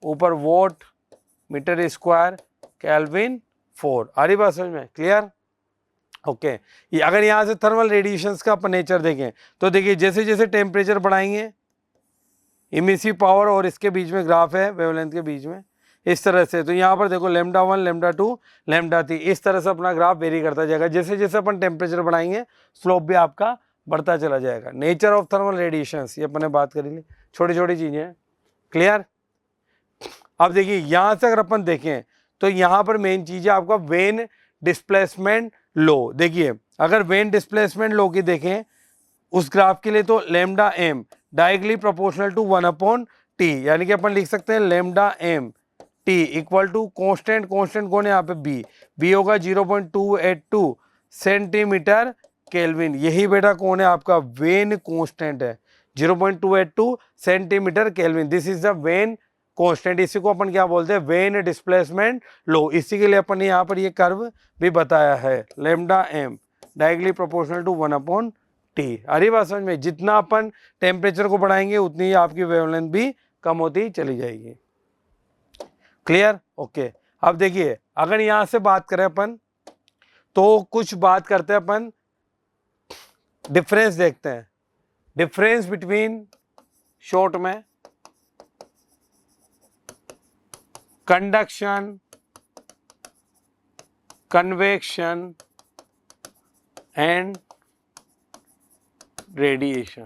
ऊपर वोट मीटर स्क्वायर केल्विन 4। आ रही बात समझ में, क्लियर, ओके। अगर यहाँ से थर्मल रेडिएशंस का अपन नेचर देखें तो देखिए जैसे जैसे टेम्परेचर बढ़ाएंगे, इमिसिव पावर और इसके बीच में ग्राफ है वेवलेंथ के बीच में इस तरह से, तो यहाँ पर देखो लैम्डा 1 लैम्डा 2 लैम्डा 3 इस तरह से अपना ग्राफ वेरी करता जाएगा। जैसे जैसे अपन टेम्परेचर बढ़ाएंगे स्लोप भी आपका बढ़ता चला जाएगा। नेचर ऑफ थर्मल रेडिएशंस ये अपन ने बात करी ली, छोटी छोटी चीजें हैं, क्लियर। अब देखिए यहाँ से अगर अपन देखें तो यहाँ पर मेन चीज है आपका वेन डिस्प्लेसमेंट लो। देखिए अगर वेन डिस्प्लेसमेंट लो की देखें उस ग्राफ के लिए तो lambda M directly proportional to 1 upon T, यानी कि अपन लिख सकते हैं lambda M T equal to constant, constant कौन है यहाँ पे बी होगा 0.282 सेंटीमीटर केल्विन, यही बेटा कौन है आपका वेन कांस्टेंट है 0.282 centimetre kelvin, this is the when constant. इसी को अपन क्या बोलते हैं, वेन डिस्प्लेसमेंट लो। इसी के लिए अपन ने यहाँ पर ये कर्व भी बताया है, lambda M directly proportional to 1 upon T. अरे बात समझ में, जितना अपन टेम्परेचर को बढ़ाएंगे उतनी ही आपकी वेवलेंथ भी कम होती चली जाएगी, क्लियर, ओके। अब देखिए अगर यहां से बात करें अपन तो कुछ बात करते हैं अपन, डिफरेंस देखते हैं, डिफरेंस बिटवीन शॉर्ट में कंडक्शन, कन्वेक्शन एंड रेडिएशन।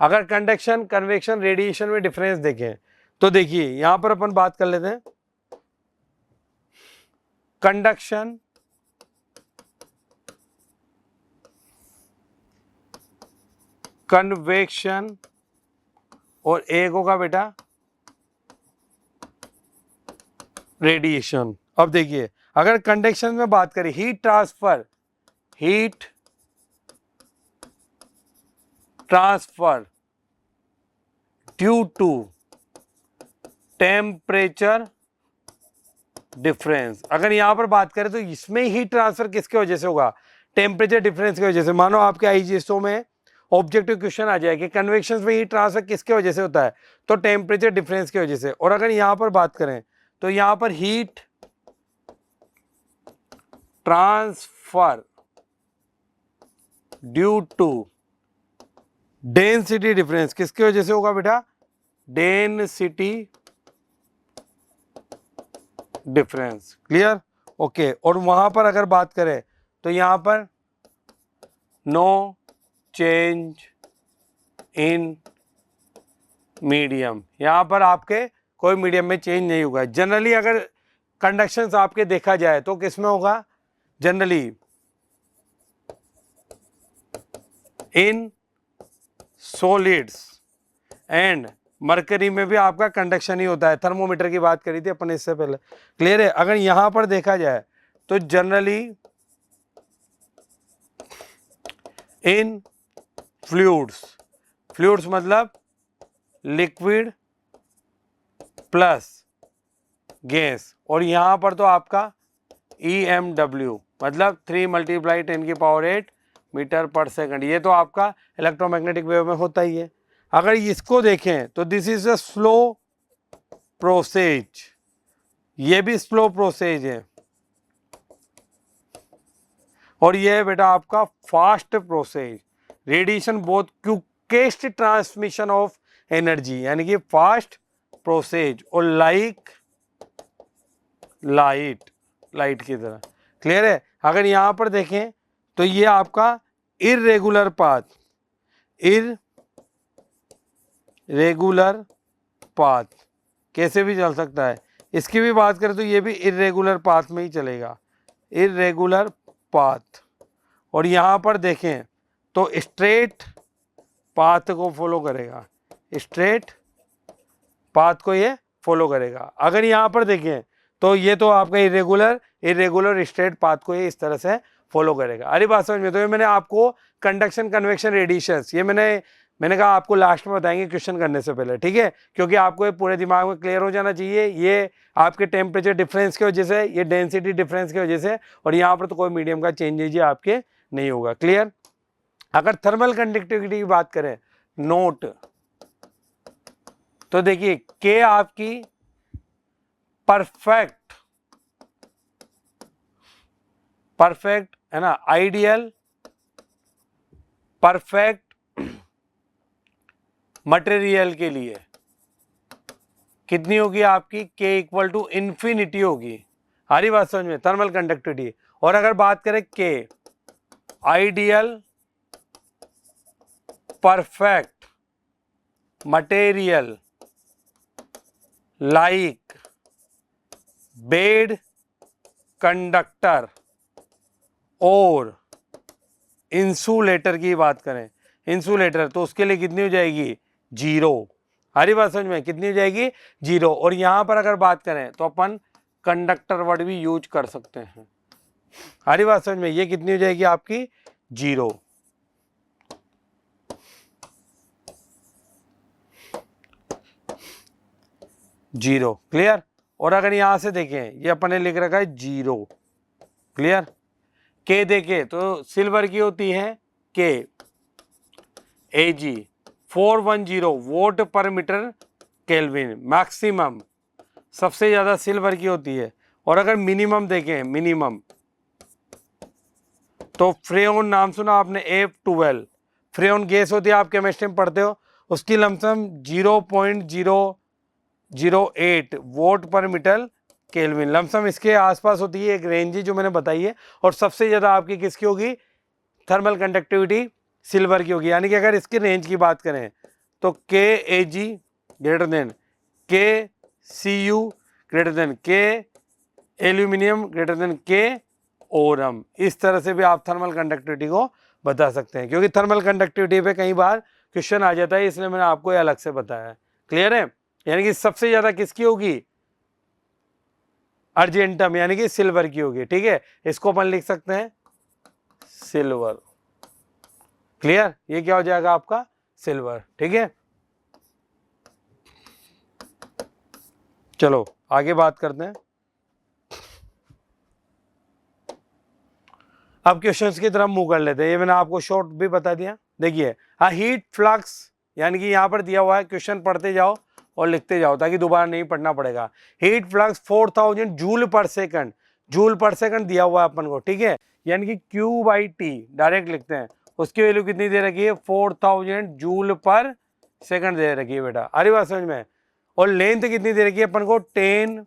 अगर कंडक्शन, कन्वेक्शन, रेडिएशन में डिफरेंस देखें तो देखिए यहां पर अपन बात कर लेते हैं। कंडक्शन, कन्वेक्शन, और एक होगा बेटा रेडिएशन। अब देखिए, अगर कंडक्शन में बात करें, heat transfer due to temperature difference. अगर यहां पर बात करें तो इसमें हीट ट्रांसफर किसके वजह से होगा? टेम्परेचर डिफरेंस की वजह से। मानो आपके आईजीएसओ में ऑब्जेक्टिव क्वेश्चन आ जाए कि कन्वेक्शन में हीट ट्रांसफर किसके वजह से होता है, तो टेम्परेचर डिफरेंस की वजह से। और अगर यहां पर बात करें तो यहां पर heat transfer due to density difference किसकी वजह से होगा बेटा? Density difference. क्लियर? ओके। और वहां पर अगर बात करें तो यहां पर नो चेंज इन मीडियम, यहां पर आपके कोई मीडियम में चेंज नहीं होगा। जनरली अगर कंडक्शंस आपके देखा जाए तो किसमें होगा? Generally in solids and mercury में भी आपका कंडक्शन ही होता है। थर्मोमीटर की बात करी थी अपन इससे पहले। क्लियर है? अगर यहां पर देखा जाए तो जनरली इन फ्लूइड्स मतलब लिक्विड प्लस गैस, और यहां पर तो आपका EMW मतलब 3 × 10⁸ मीटर पर सेकंड। ये तो आपका इलेक्ट्रोमैग्नेटिक वेव में होता ही है। अगर इसको देखें तो this is a slow process, ये भी स्लो प्रोसेज है, और ये है बेटा आपका fast process. Radiation both quickest transmission of energy, यानी कि फास्ट प्रोसेज, और लाइट की तरह। क्लियर है? अगर यहां पर देखें तो ये आपका इर्रेगुलर पाथ कैसे भी चल सकता है। इसकी भी बात करें तो ये भी इर्रेगुलर पाथ में ही चलेगा, इर्रेगुलर पाथ। और यहां पर देखें तो स्ट्रेट पाथ को फॉलो करेगा, स्ट्रेट पाथ को ये फॉलो करेगा। अगर यहां पर देखें तो ये तो आपका इरेगुलर स्ट्रेट पाथ को ये इस तरह से फॉलो करेगा। अरे बात समझ में? तो ये मैंने आपको कंडक्शन, कन्वेक्शन, रेडिएशंस, ये मैंने कहा आपको लास्ट में बताएंगे क्वेश्चन करने से पहले, ठीक है? क्योंकि आपको ये पूरे दिमाग में क्लियर हो जाना चाहिए। ये आपके टेम्परेचर डिफरेंस की वजह से, ये डेंसिटी डिफरेंस की वजह से, और यहाँ पर तो कोई मीडियम का चेंजेज आपके नहीं होगा। क्लियर? अगर थर्मल कंडक्टिविटी की बात करें, नोट, तो देखिए के आपकी परफेक्ट है ना, आइडियल, परफेक्ट मटेरियल के लिए कितनी होगी आपकी? के इक्वल टू इंफिनिटी होगी। आ रही बात समझ में? Thermal conductivity. और अगर बात करें के ideal perfect material like bad conductor और इंसुलेटर की बात करें, इंसुलेटर, तो उसके लिए कितनी हो जाएगी? 0। हरी बात समझ में? कितनी हो जाएगी? 0। और यहां पर अगर बात करें तो अपन कंडक्टर वर्ड भी यूज कर सकते हैं। हरी बात समझ में? ये कितनी हो जाएगी आपकी? 0। क्लियर? और अगर यहां से देखें, ये अपन ने लिख रखा है 0। क्लियर? के देखे तो सिल्वर की होती है के AG 410 वोट पर मीटर केल्विन, मैक्सिमम सबसे ज्यादा सिल्वर की होती है। और अगर मिनिमम देखें, मिनिमम तो फ्रेओन नाम सुना आपने? F12 फ्रेओन गैस होती है, आप केमिस्ट्री में पढ़ते हो। उसकी लमसम 0.008 वोट पर मीटर केल्विन, लमसम इसके आसपास होती है, एक रेंज जो मैंने बताई है। और सबसे ज्यादा आपकी किसकी होगी? थर्मल कंडक्टिविटी सिल्वर की होगी। यानी कि अगर इसकी रेंज की बात करें तो KAG greater than KCU greater than aluminium greater than के ओरम। इस तरह से भी आप थर्मल कंडक्टिविटी को बता सकते हैं, क्योंकि थर्मल कंडक्टिविटी पे कई बार क्वेश्चन आ जाता है, इसलिए मैंने आपको ये अलग से बताया। क्लियर है? यानी कि सबसे ज्यादा किसकी होगी? अर्जेंटम यानी कि सिल्वर की होगी। ठीक है, इसको अपन लिख सकते हैं सिल्वर। क्लियर? ये क्या हो जाएगा आपका? सिल्वर। ठीक है, चलो आगे बात करते हैं। अब क्वेश्चंस की तरफ मूव कर लेते हैं। ये मैंने आपको शॉर्ट भी बता दिया। देखिए, हीट फ्लक्स यानी कि यहाँ पर दिया हुआ है, क्वेश्चन पढ़ते जाओ और लिखते जाओ ताकि दोबारा नहीं पढ़ना पड़ेगा। Heat flux 4000 joule per second, joule per second दिया हुआ है अपन को। ठीक है, यानी कि Q बाई टी डायरेक्ट लिखते हैं, उसकी वैल्यू कितनी दे रखी है? 4000 जूल पर सेकंड दे रखी है बेटा। अरे बात समझ में? और लेंथ कितनी दे रखी है अपन को? 10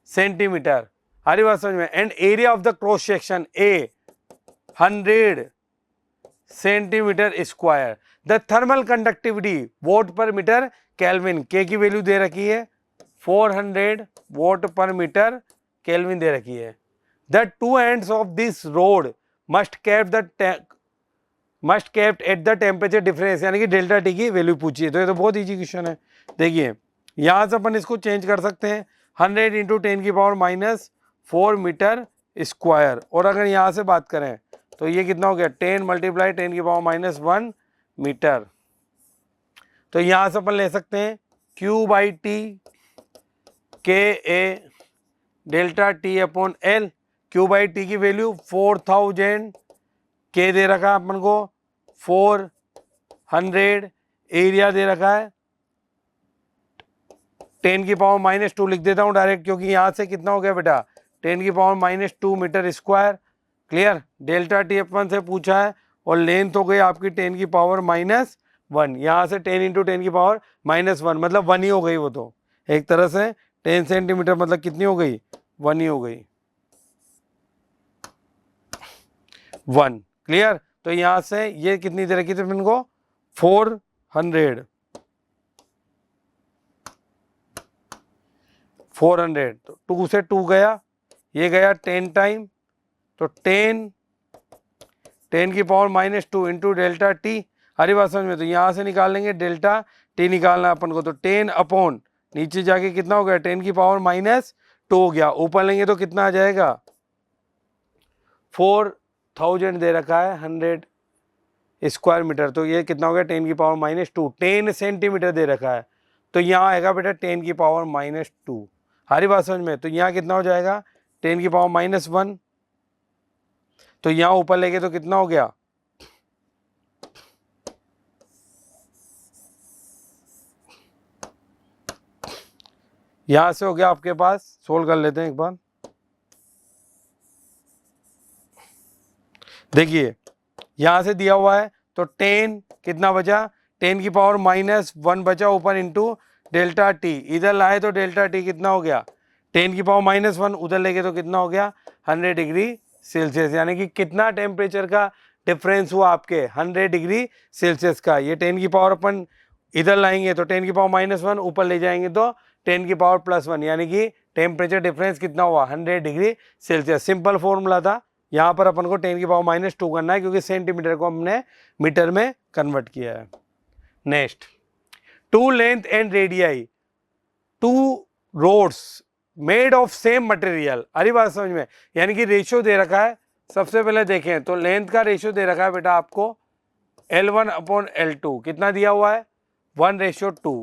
सेंटीमीटर। हरी बात समझ में? And area of the cross section A 100 centimetre square. The thermal conductivity vote पर मीटर केल्विन, के की वैल्यू दे रखी है 400 वोट पर मीटर केल्विन दे रखी है। The two ends of this road must kept at the temperature difference, यानी कि डेल्टा टी की वैल्यू पूछी है। तो ये तो बहुत इजी क्वेश्चन है। देखिए, यहां से अपन इसको चेंज कर सकते हैं, 100 इंटू 10 की पावर माइनस 4 मीटर स्क्वायर। और अगर यहाँ से बात करें तो ये कितना हो गया? 10 मल्टीप्लाई 10 की पावर माइनस 1 मीटर। तो यहाँ से अपन ले सकते हैं Q by T K A delta T upon L. Q by T की वैल्यू 4000, के दे रखा है अपन को 400, एरिया दे रखा है 10 की पावर माइनस 2 लिख देता हूँ डायरेक्ट, क्योंकि यहाँ से कितना हो गया बेटा? 10 की power minus 2 metre square. Clear? Delta T अपन से पूछा है और लेंथ हो गई आपकी 10 की पावर माइनस 1। यहाँ से 10 इंटू 10 की पावर माइनस 1 मतलब 1 ही हो गई वो तो। एक तरह से 10 सेंटीमीटर मतलब कितनी हो गई? 1 ही हो गई, 1। क्लियर? तो यहाँ से ये कितनी दे रखी थी अपन को? 400, 400। तो 2 से 2 गया, ये गया 10 टाइम, तो 10 की power minus 2 into delta T. हरी बात समझ में? तो यहाँ से निकाल लेंगे, डेल्टा टी निकालना है अपन को। तो 10 अपॉन नीचे जाके कितना हो गया? 10 की पावर माइनस 2 हो गया। ऊपर लेंगे तो कितना आ जाएगा? 4000 दे रखा है 100 स्क्वायर मीटर। तो ये कितना हो गया? 10 की पावर माइनस 2। 10 सेंटीमीटर दे रखा है, तो यहाँ आएगा बेटा 10 की पावर माइनस 2। हरी बात समझ में? तो यहाँ कितना हो जाएगा? 10 की पावर माइनस 1। तो यहाँ ऊपर लेके तो कितना हो गया? यहां से हो गया आपके पास, सोल्व कर लेते हैं एक बार। देखिए, यहां से दिया हुआ है तो 10 कितना बचा? 10 की पावर माइनस 1 बचा ऊपर इंटू डेल्टा टी। इधर लाए तो डेल्टा टी कितना हो गया? 10 की पावर माइनस 1। उधर लेके तो कितना हो गया? 100 डिग्री सेल्सियस। यानी कि कितना टेम्परेचर का डिफरेंस हुआ आपके? 100 डिग्री सेल्सियस का। ये 10 की पावर अपन इधर लाएंगे तो 10 की पावर माइनस 1, ऊपर ले जाएंगे तो 10 की पावर प्लस 1, यानी कि टेम्परेचर डिफरेंस कितना हुआ? 100 डिग्री सेल्सियस। सिंपल फॉर्मूला था। यहाँ पर अपन को 10 की पावर माइनस 2 करना है, क्योंकि सेंटीमीटर को हमने मीटर में कन्वर्ट किया है। Next, two length and radii, two rods made of same material. अरे बात समझ में? यानी कि रेशियो दे रखा है। सबसे पहले देखें तो लेंथ का रेशियो दे रखा है बेटा आपको L1 अपॉन L2। कितना दिया हुआ है? 1:2।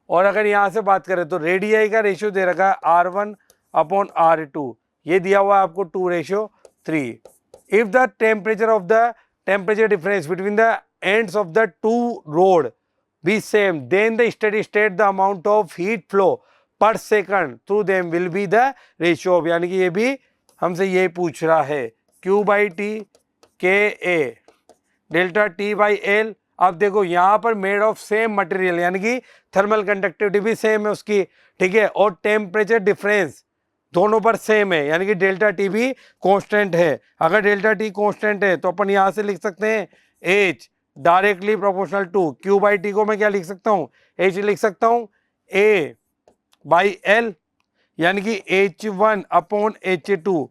और अगर यहाँ से बात करें तो रेडियाई का रेशियो दे रखा है R1 अपॉन R2। ये दिया हुआ है आपको 2:3। If the temperature difference between the ends of the two rod be same, then the steady state the amount of heat flow per second through them will be the ratio of, यानी कि ये भी हमसे यही पूछ रहा है। Q by T K A delta T by L. अब देखो यहाँ पर मेड ऑफ सेम मटेरियल, यानी कि थर्मल कंडक्टिविटी भी सेम है उसकी। ठीक है, और टेम्परेचर डिफरेंस दोनों पर सेम है, यानी कि डेल्टा टी भी कांस्टेंट है। अगर डेल्टा टी कांस्टेंट है तो अपन यहाँ से लिख सकते हैं H directly proportional to Q by T को मैं क्या लिख सकता हूँ? H लिख सकता हूँ A बाई L। यानी कि H1/H2,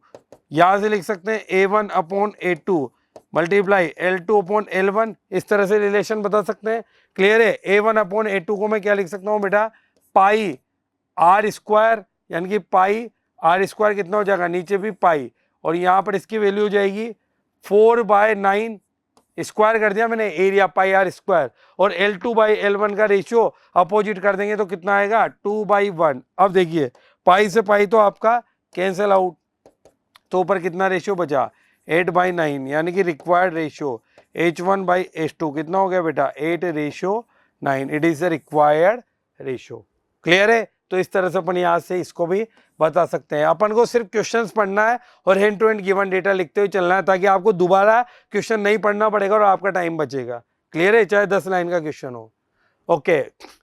यहाँ से लिख सकते हैं A1/A2 मल्टीप्लाई L2/L1, इस तरह से रिलेशन बता सकते हैं। क्लियर है। A1/A2 को मैं क्या लिख सकता हूँ बेटा, पाई आर स्क्वायर, यानी कि पाई आर स्क्वायर कितना हो जाएगा, नीचे भी पाई, और यहाँ पर इसकी वैल्यू हो जाएगी 4/9, स्क्वायर कर दिया मैंने एरिया पाई आर स्क्वायर, और L2/L1 का रेशियो अपोजिट कर देंगे तो कितना आएगा 2/1। अब देखिए पाई से पाई तो आपका कैंसिल आउट, तो ऊपर कितना रेशियो बचा 8/9, यानी कि रिक्वायर्ड रेशियो H1/H2 कितना हो गया बेटा 8:9, it is the required ratio. Clear है। तो इस तरह से अपन यहाँ से इसको भी बता सकते हैं। अपन को सिर्फ क्वेश्चंस पढ़ना है और hand to hand given data लिखते हुए चलना है, ताकि आपको दोबारा क्वेश्चन नहीं पढ़ना पड़ेगा और आपका टाइम बचेगा। क्लियर है, चाहे 10 लाइन का क्वेश्चन हो। ओके,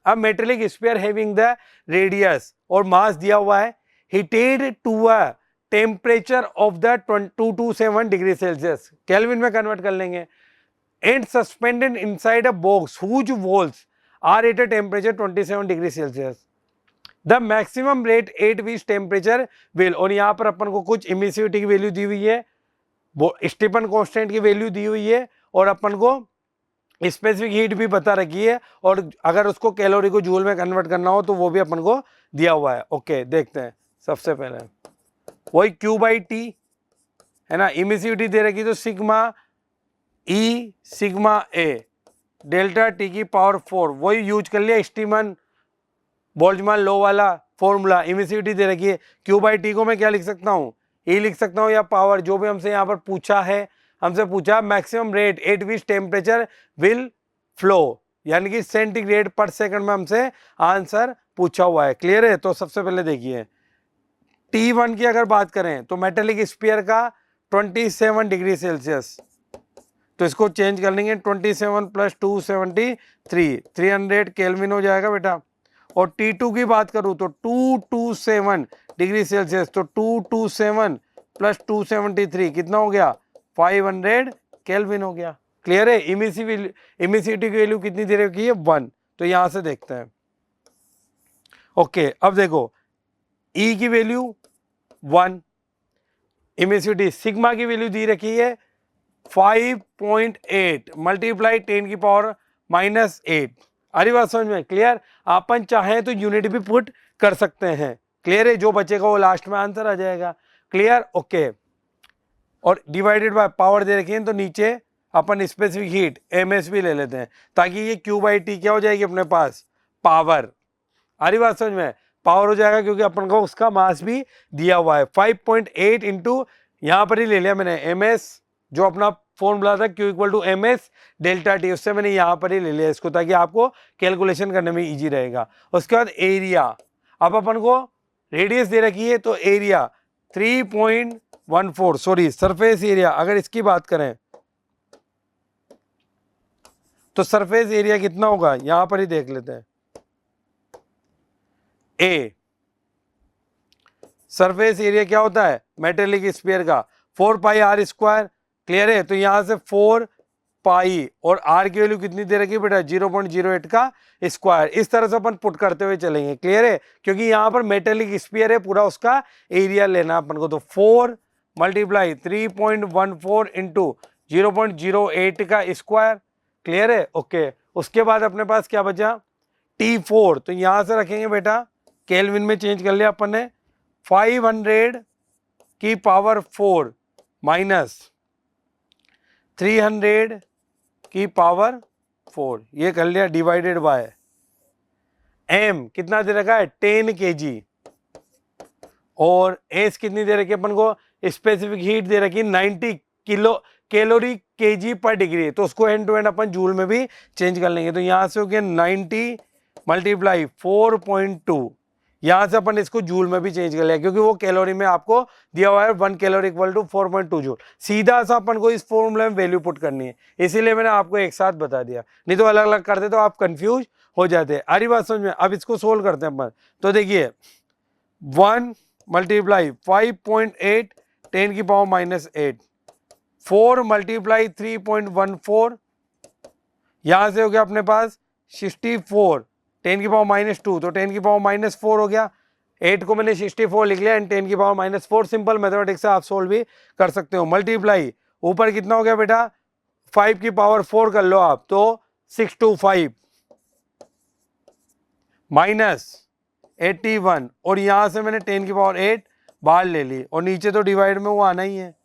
अब metallic sphere having the radius और मास दिया हुआ है, heated to a temperature of the 227 degree Celsius, Kelvin में कन्वर्ट कर लेंगे, and suspended inside a box whose walls are at a temperature 27 degree Celsius, the maximum rate at which temperature will, और यहाँ पर अपन को कुछ इमिसिविटी की value दी हुई है, स्टीफन कांस्टेंट की वैल्यू दी हुई है, और अपन को स्पेसिफिक हीट भी बता रखी है, और अगर उसको कैलोरी को जूल में कन्वर्ट करना हो तो वो भी अपन को दिया हुआ है। ओके, देखते हैं। सबसे पहले वही Q/T है ना, इमिसिविटी दे रखी तो sigma E sigma A delta T की पावर 4, वही यूज कर लिया स्टीफन बोल्ट्जमान लॉ वाला फॉर्मूला। इमिसिविटी दे रखी है, Q/T को मैं क्या लिख सकता हूँ, E लिख सकता हूँ, या पावर, जो भी हमसे यहाँ पर पूछा है, हमसे पूछा maximum rate at which temperature will flow, यानी कि सेंटीग्रेड पर सेकंड में हमसे आंसर पूछा हुआ है। क्लियर है। तो सबसे पहले देखिए T1 की अगर बात करें तो मेटेलिक स्फीयर का 27 डिग्री सेल्सियस, तो इसको चेंज कर लेंगे 27 + 273 300 केल्विन हो जाएगा बेटा। और T2 की बात करूं तो 227 डिग्री सेल्सियस, तो 227 + 273 कितना हो गया 500 केल्विन हो गया। क्लियर है। इमिसिविटी की वैल्यू कितनी दे रखी है 1, तो यहां से देखते हैं। ओके, अब देखो E की वैल्यू 1, इमिसिविटी सिग्मा की वैल्यू दी रखी है 5.8 मल्टीप्लाई 10 की पावर -8। अरे बात समझ में। क्लियर। अपन चाहें तो यूनिट भी पुट कर सकते हैं। क्लियर है। जो बचेगा वो लास्ट में आंसर आ जाएगा। क्लियर। ओके, और डिवाइडेड बाय पावर दे रखी है, तो नीचे अपन स्पेसिफिक हीट MS भी ले लेते हैं, ताकि ये Q/T क्या हो जाएगी अपने पास पावर। अरे बात समझ में, पावर हो जाएगा, क्योंकि अपन को उसका मास भी दिया हुआ है 5.8 इंटू, यहाँ पर ही ले लिया मैंने MS, जो अपना फॉर्मूला था Q = MS डेल्टा T, उससे मैंने यहाँ पर ही ले लिया इसको, ताकि आपको कैलकुलेशन करने में इजी रहेगा। उसके बाद एरिया, अब अपन को रेडियस दे रखी है, तो एरिया 3.14, सॉरी सरफेस एरिया, अगर इसकी बात करें तो सरफेस एरिया कितना होगा, यहां पर ही देख लेते हैं। ए सरफेस एरिया क्या होता है मेटेलिक स्फीयर का 4πr²। क्लियर है। तो यहां से 4π और r की वैल्यू कितनी दे रखी है बेटा 0.08 का स्क्वायर, इस तरह से अपन पुट करते हुए चलेंगे। क्लियर है। क्योंकि यहां पर मेटेलिक स्फीयर है, पूरा उसका एरिया लेना अपन को, तो 4 × 3.14 इंटू 0.08 का स्क्वायर। क्लियर है। ओके, उसके बाद अपने पास क्या बचा T4, तो यहां से रखेंगे बेटा केल्विन में चेंज कर लिया अपन ने 500 की पावर 4 माइनस 300 की पावर 4, ये कर लिया डिवाइडेड बाय M कितना दे रखा है 10 kg, और S कितनी दे रखी है अपन को, स्पेसिफिक हीट दे रखी है 90 कैलोरी kg पर डिग्री, तो उसको एंड टू एंड अपन जूल में भी चेंज कर लेंगे। तो यहां से हो गया 90 × 4.2, यहां से अपन इसको जूल में भी चेंज कर लिया, क्योंकि वो कैलोरी में आपको दिया हुआ है 1 कैलोरी = 4.2 जूल। सीधा सा अपन को इस फॉर्मूले में वैल्यू पुट करनी है, इसीलिए मैंने आपको एक साथ बता दिया, नहीं तो अलग अलग करते तो आप कंफ्यूज हो जाते। अरे बात समझ में। अब इसको सोल्व करते हैं अपन, तो देखिए 1 × 5.8 10 की पावर -8, 4 × 3.14, यहां से हो गया अपने पास 64 10 की पावर -2, तो 10 की पावर -4 हो गया, 8 को मैंने 64 लिख लिया एंड 10 की पावर -4, सिंपल मैथमेटिक्स से आप सोल्व भी कर सकते हो। मल्टीप्लाई ऊपर कितना हो गया बेटा 5 की पावर 4 कर लो आप, तो 625 -81 और यहां से मैंने 10 की पावर 8 बाहर ले ली और नीचे तो डिवाइड में वो आना ही है,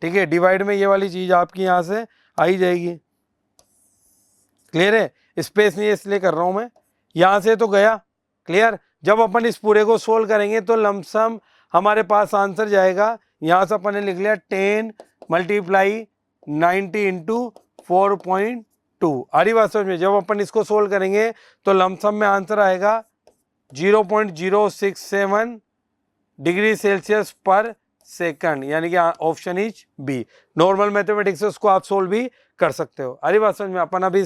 ठीक है। डिवाइड में ये वाली चीज आपकी यहां से आ ही जाएगी, क्लियर है। स्पेस नहीं है इसलिए कर रहा हूं मैं, यहां से तो गया, क्लियर। जब अपन इस पूरे को सोल्व करेंगे तो लमसम हमारे पास आंसर जाएगा, यहां से अपन ने लिख लिया 10 × 90 × 4.2। आ रही बात समझ में। जब अपन इसको सोल्व करेंगे तो लमसम में आंसर आएगा 0.067 डिग्री सेल्सियस पर सेकंड, यानी कि option is B. Normal mathematics से उसको आप सोल्व भी कर सकते हो। अरे बात समझ में। अपन अभी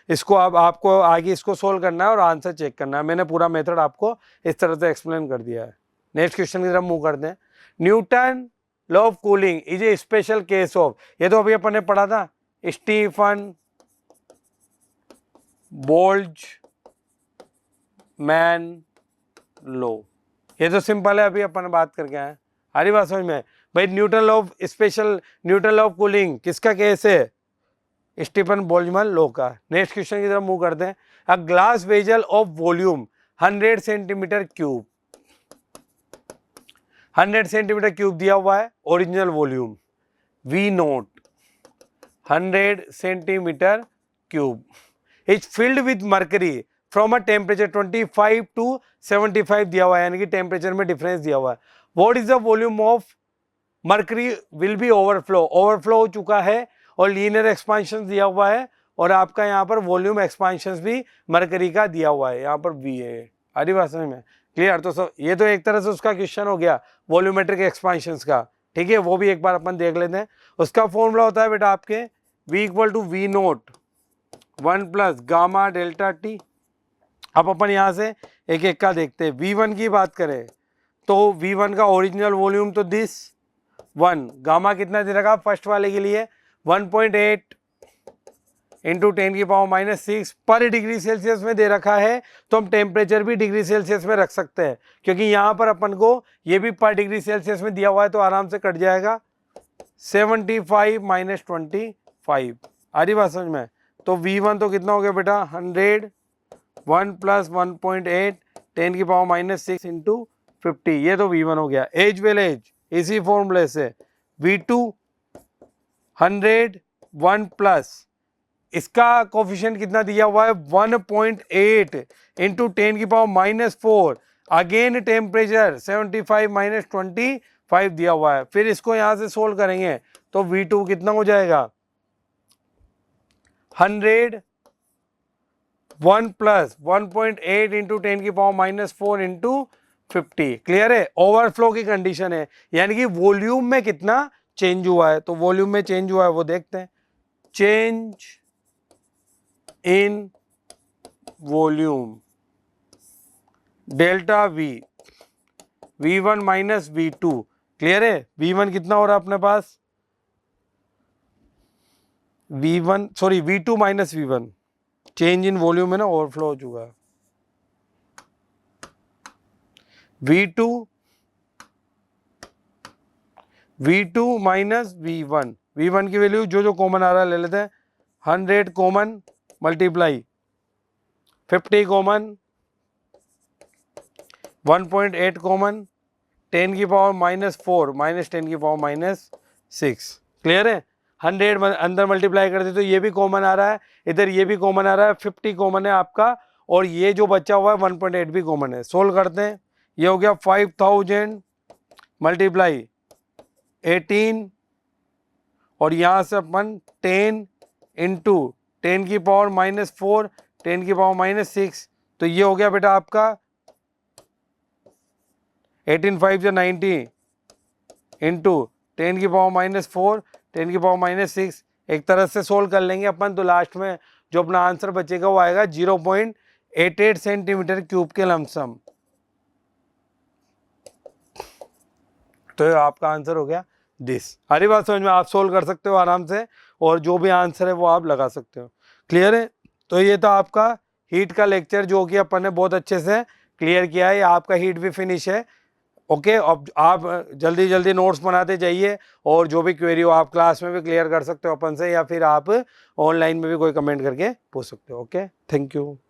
इसको अब आपको आगे इसको सोल्व करना है और आंसर चेक करना है। मैंने पूरा मेथड आपको इस तरह से एक्सप्लेन कर दिया है। नेक्स्ट क्वेश्चन की तरफ मूव करते हैं। Newton law of cooling is a special case of, ये तो अभी अपन ने पढ़ा था, स्टीफन बोल्ट्जमैन लॉ। ये तो सिंपल है, अभी अपन बात करके आए। हरी बात समझ में भाई। न्यूटन लॉ ऑफ कूलिंग किसका केस है? स्टीफन बोल्ट्जमैन लॉ का। नेक्स्ट क्वेश्चन की तरफ मूव करते हैं। A glass vessel of volume 100 centimetre cube, 100 centimetre cube दिया हुआ है, original volume V0 100 centimetre cube is filled with mercury from a temperature 25 to 75 दिया हुआ है, यानी कि टेम्परेचर में डिफरेंस दिया हुआ है। What is the volume of mercury will be overflow, overflow हो चुका है और लीनियर एक्सपांशन दिया हुआ है और आपका यहाँ पर वॉल्यूम एक्सपांशन भी मर्करी का दिया हुआ है, यहाँ पर V है। आधी बात समझ में, क्लियर। तो सब ये तो एक तरह से उसका क्वेश्चन हो गया वॉल्यूमेट्रिक एक्सपांशन का, ठीक है। वो भी एक बार अपन देख लेते हैं। उसका फॉर्मूला होता है बेटा आपके V = V0 1 + gamma delta T। अब अपन यहाँ से एक एक का देखते हैं। V1 की बात करें तो V1 का ओरिजिनल वॉल्यूम तो दिस 1, गामा कितना दे रखा फर्स्ट वाले के लिए 1.8 × 10⁻⁻6 पर डिग्री सेल्सियस में दे रखा है, तो हम टेम्परेचर भी डिग्री सेल्सियस में रख सकते हैं, क्योंकि यहाँ पर अपन को ये भी पर डिग्री सेल्सियस में दिया हुआ है, तो आराम से कट जाएगा 75 - 25। आ रही बात समझ में। तो V1 तो कितना हो गया बेटा 100 1 + 1.8 10⁻⁻6 × 50, ये तो V1 हो गया। एज वेल एज इसी फॉर्मूले से V2 100 1 + इसका कोफिशिएंट कितना दिया हुआ है 1.8 × 10⁻⁻4, अगेन टेम्परेचर 75 - 25 दिया हुआ है। फिर इसको यहां से सोल्व करेंगे तो V2 कितना हो जाएगा 100 1 + 1.8 × 10⁻⁻4 × 50, क्लियर है। ओवरफ्लो की कंडीशन है, यानी कि वॉल्यूम में कितना चेंज हुआ है। तो वॉल्यूम में चेंज हुआ है वो देखते हैं। Change in volume delta V, V1 - V2, clear है। V1 कितना हो रहा है अपने पास V2 - V1, change in volume है ना, ओवरफ्लो हो चुका है। V2 - V1, V1 की वैल्यू जो कॉमन आ रहा है ले लेते हैं। 100 common multiply 50 common 1.8 common 10⁻⁻4 - 10⁻�6, clear है। 100 अंदर मल्टीप्लाई करते तो ये भी कॉमन आ रहा है, इधर ये भी कॉमन आ रहा है, 50 कॉमन है आपका और ये जो बचा हुआ है 1.8 भी कॉमन है। सोल्व करते हैं। ये हो गया 5000 मल्टीप्लाई 18 और यहाँ से अपन 10 × 10⁻⁻4 10⁻⁻6, तो ये हो गया बेटा आपका 18 5 90 × 10⁻⁻4 10⁻⁻6। एक तरह से सोल्व कर लेंगे अपन, तो लास्ट में जो अपना आंसर बचेगा वो आएगा 0.88 सेंटीमीटर क्यूब के लमसम। तो आपका आंसर हो गया दिस। हरी बात समझ में, आप सोल्व कर सकते हो आराम से और जो भी आंसर है वो आप लगा सकते हो, क्लियर है। तो ये तो आपका हीट का लेक्चर जो कि अपन ने बहुत अच्छे से क्लियर किया है। आपका हीट भी फिनिश है, ओके, अब आप जल्दी जल्दी नोट्स बनाते जाइए और जो भी क्वेरी हो आप क्लास में भी क्लियर कर सकते हो अपन से, या फिर आप ऑनलाइन में भी कोई कमेंट करके पूछ सकते हो। Okay, thank you.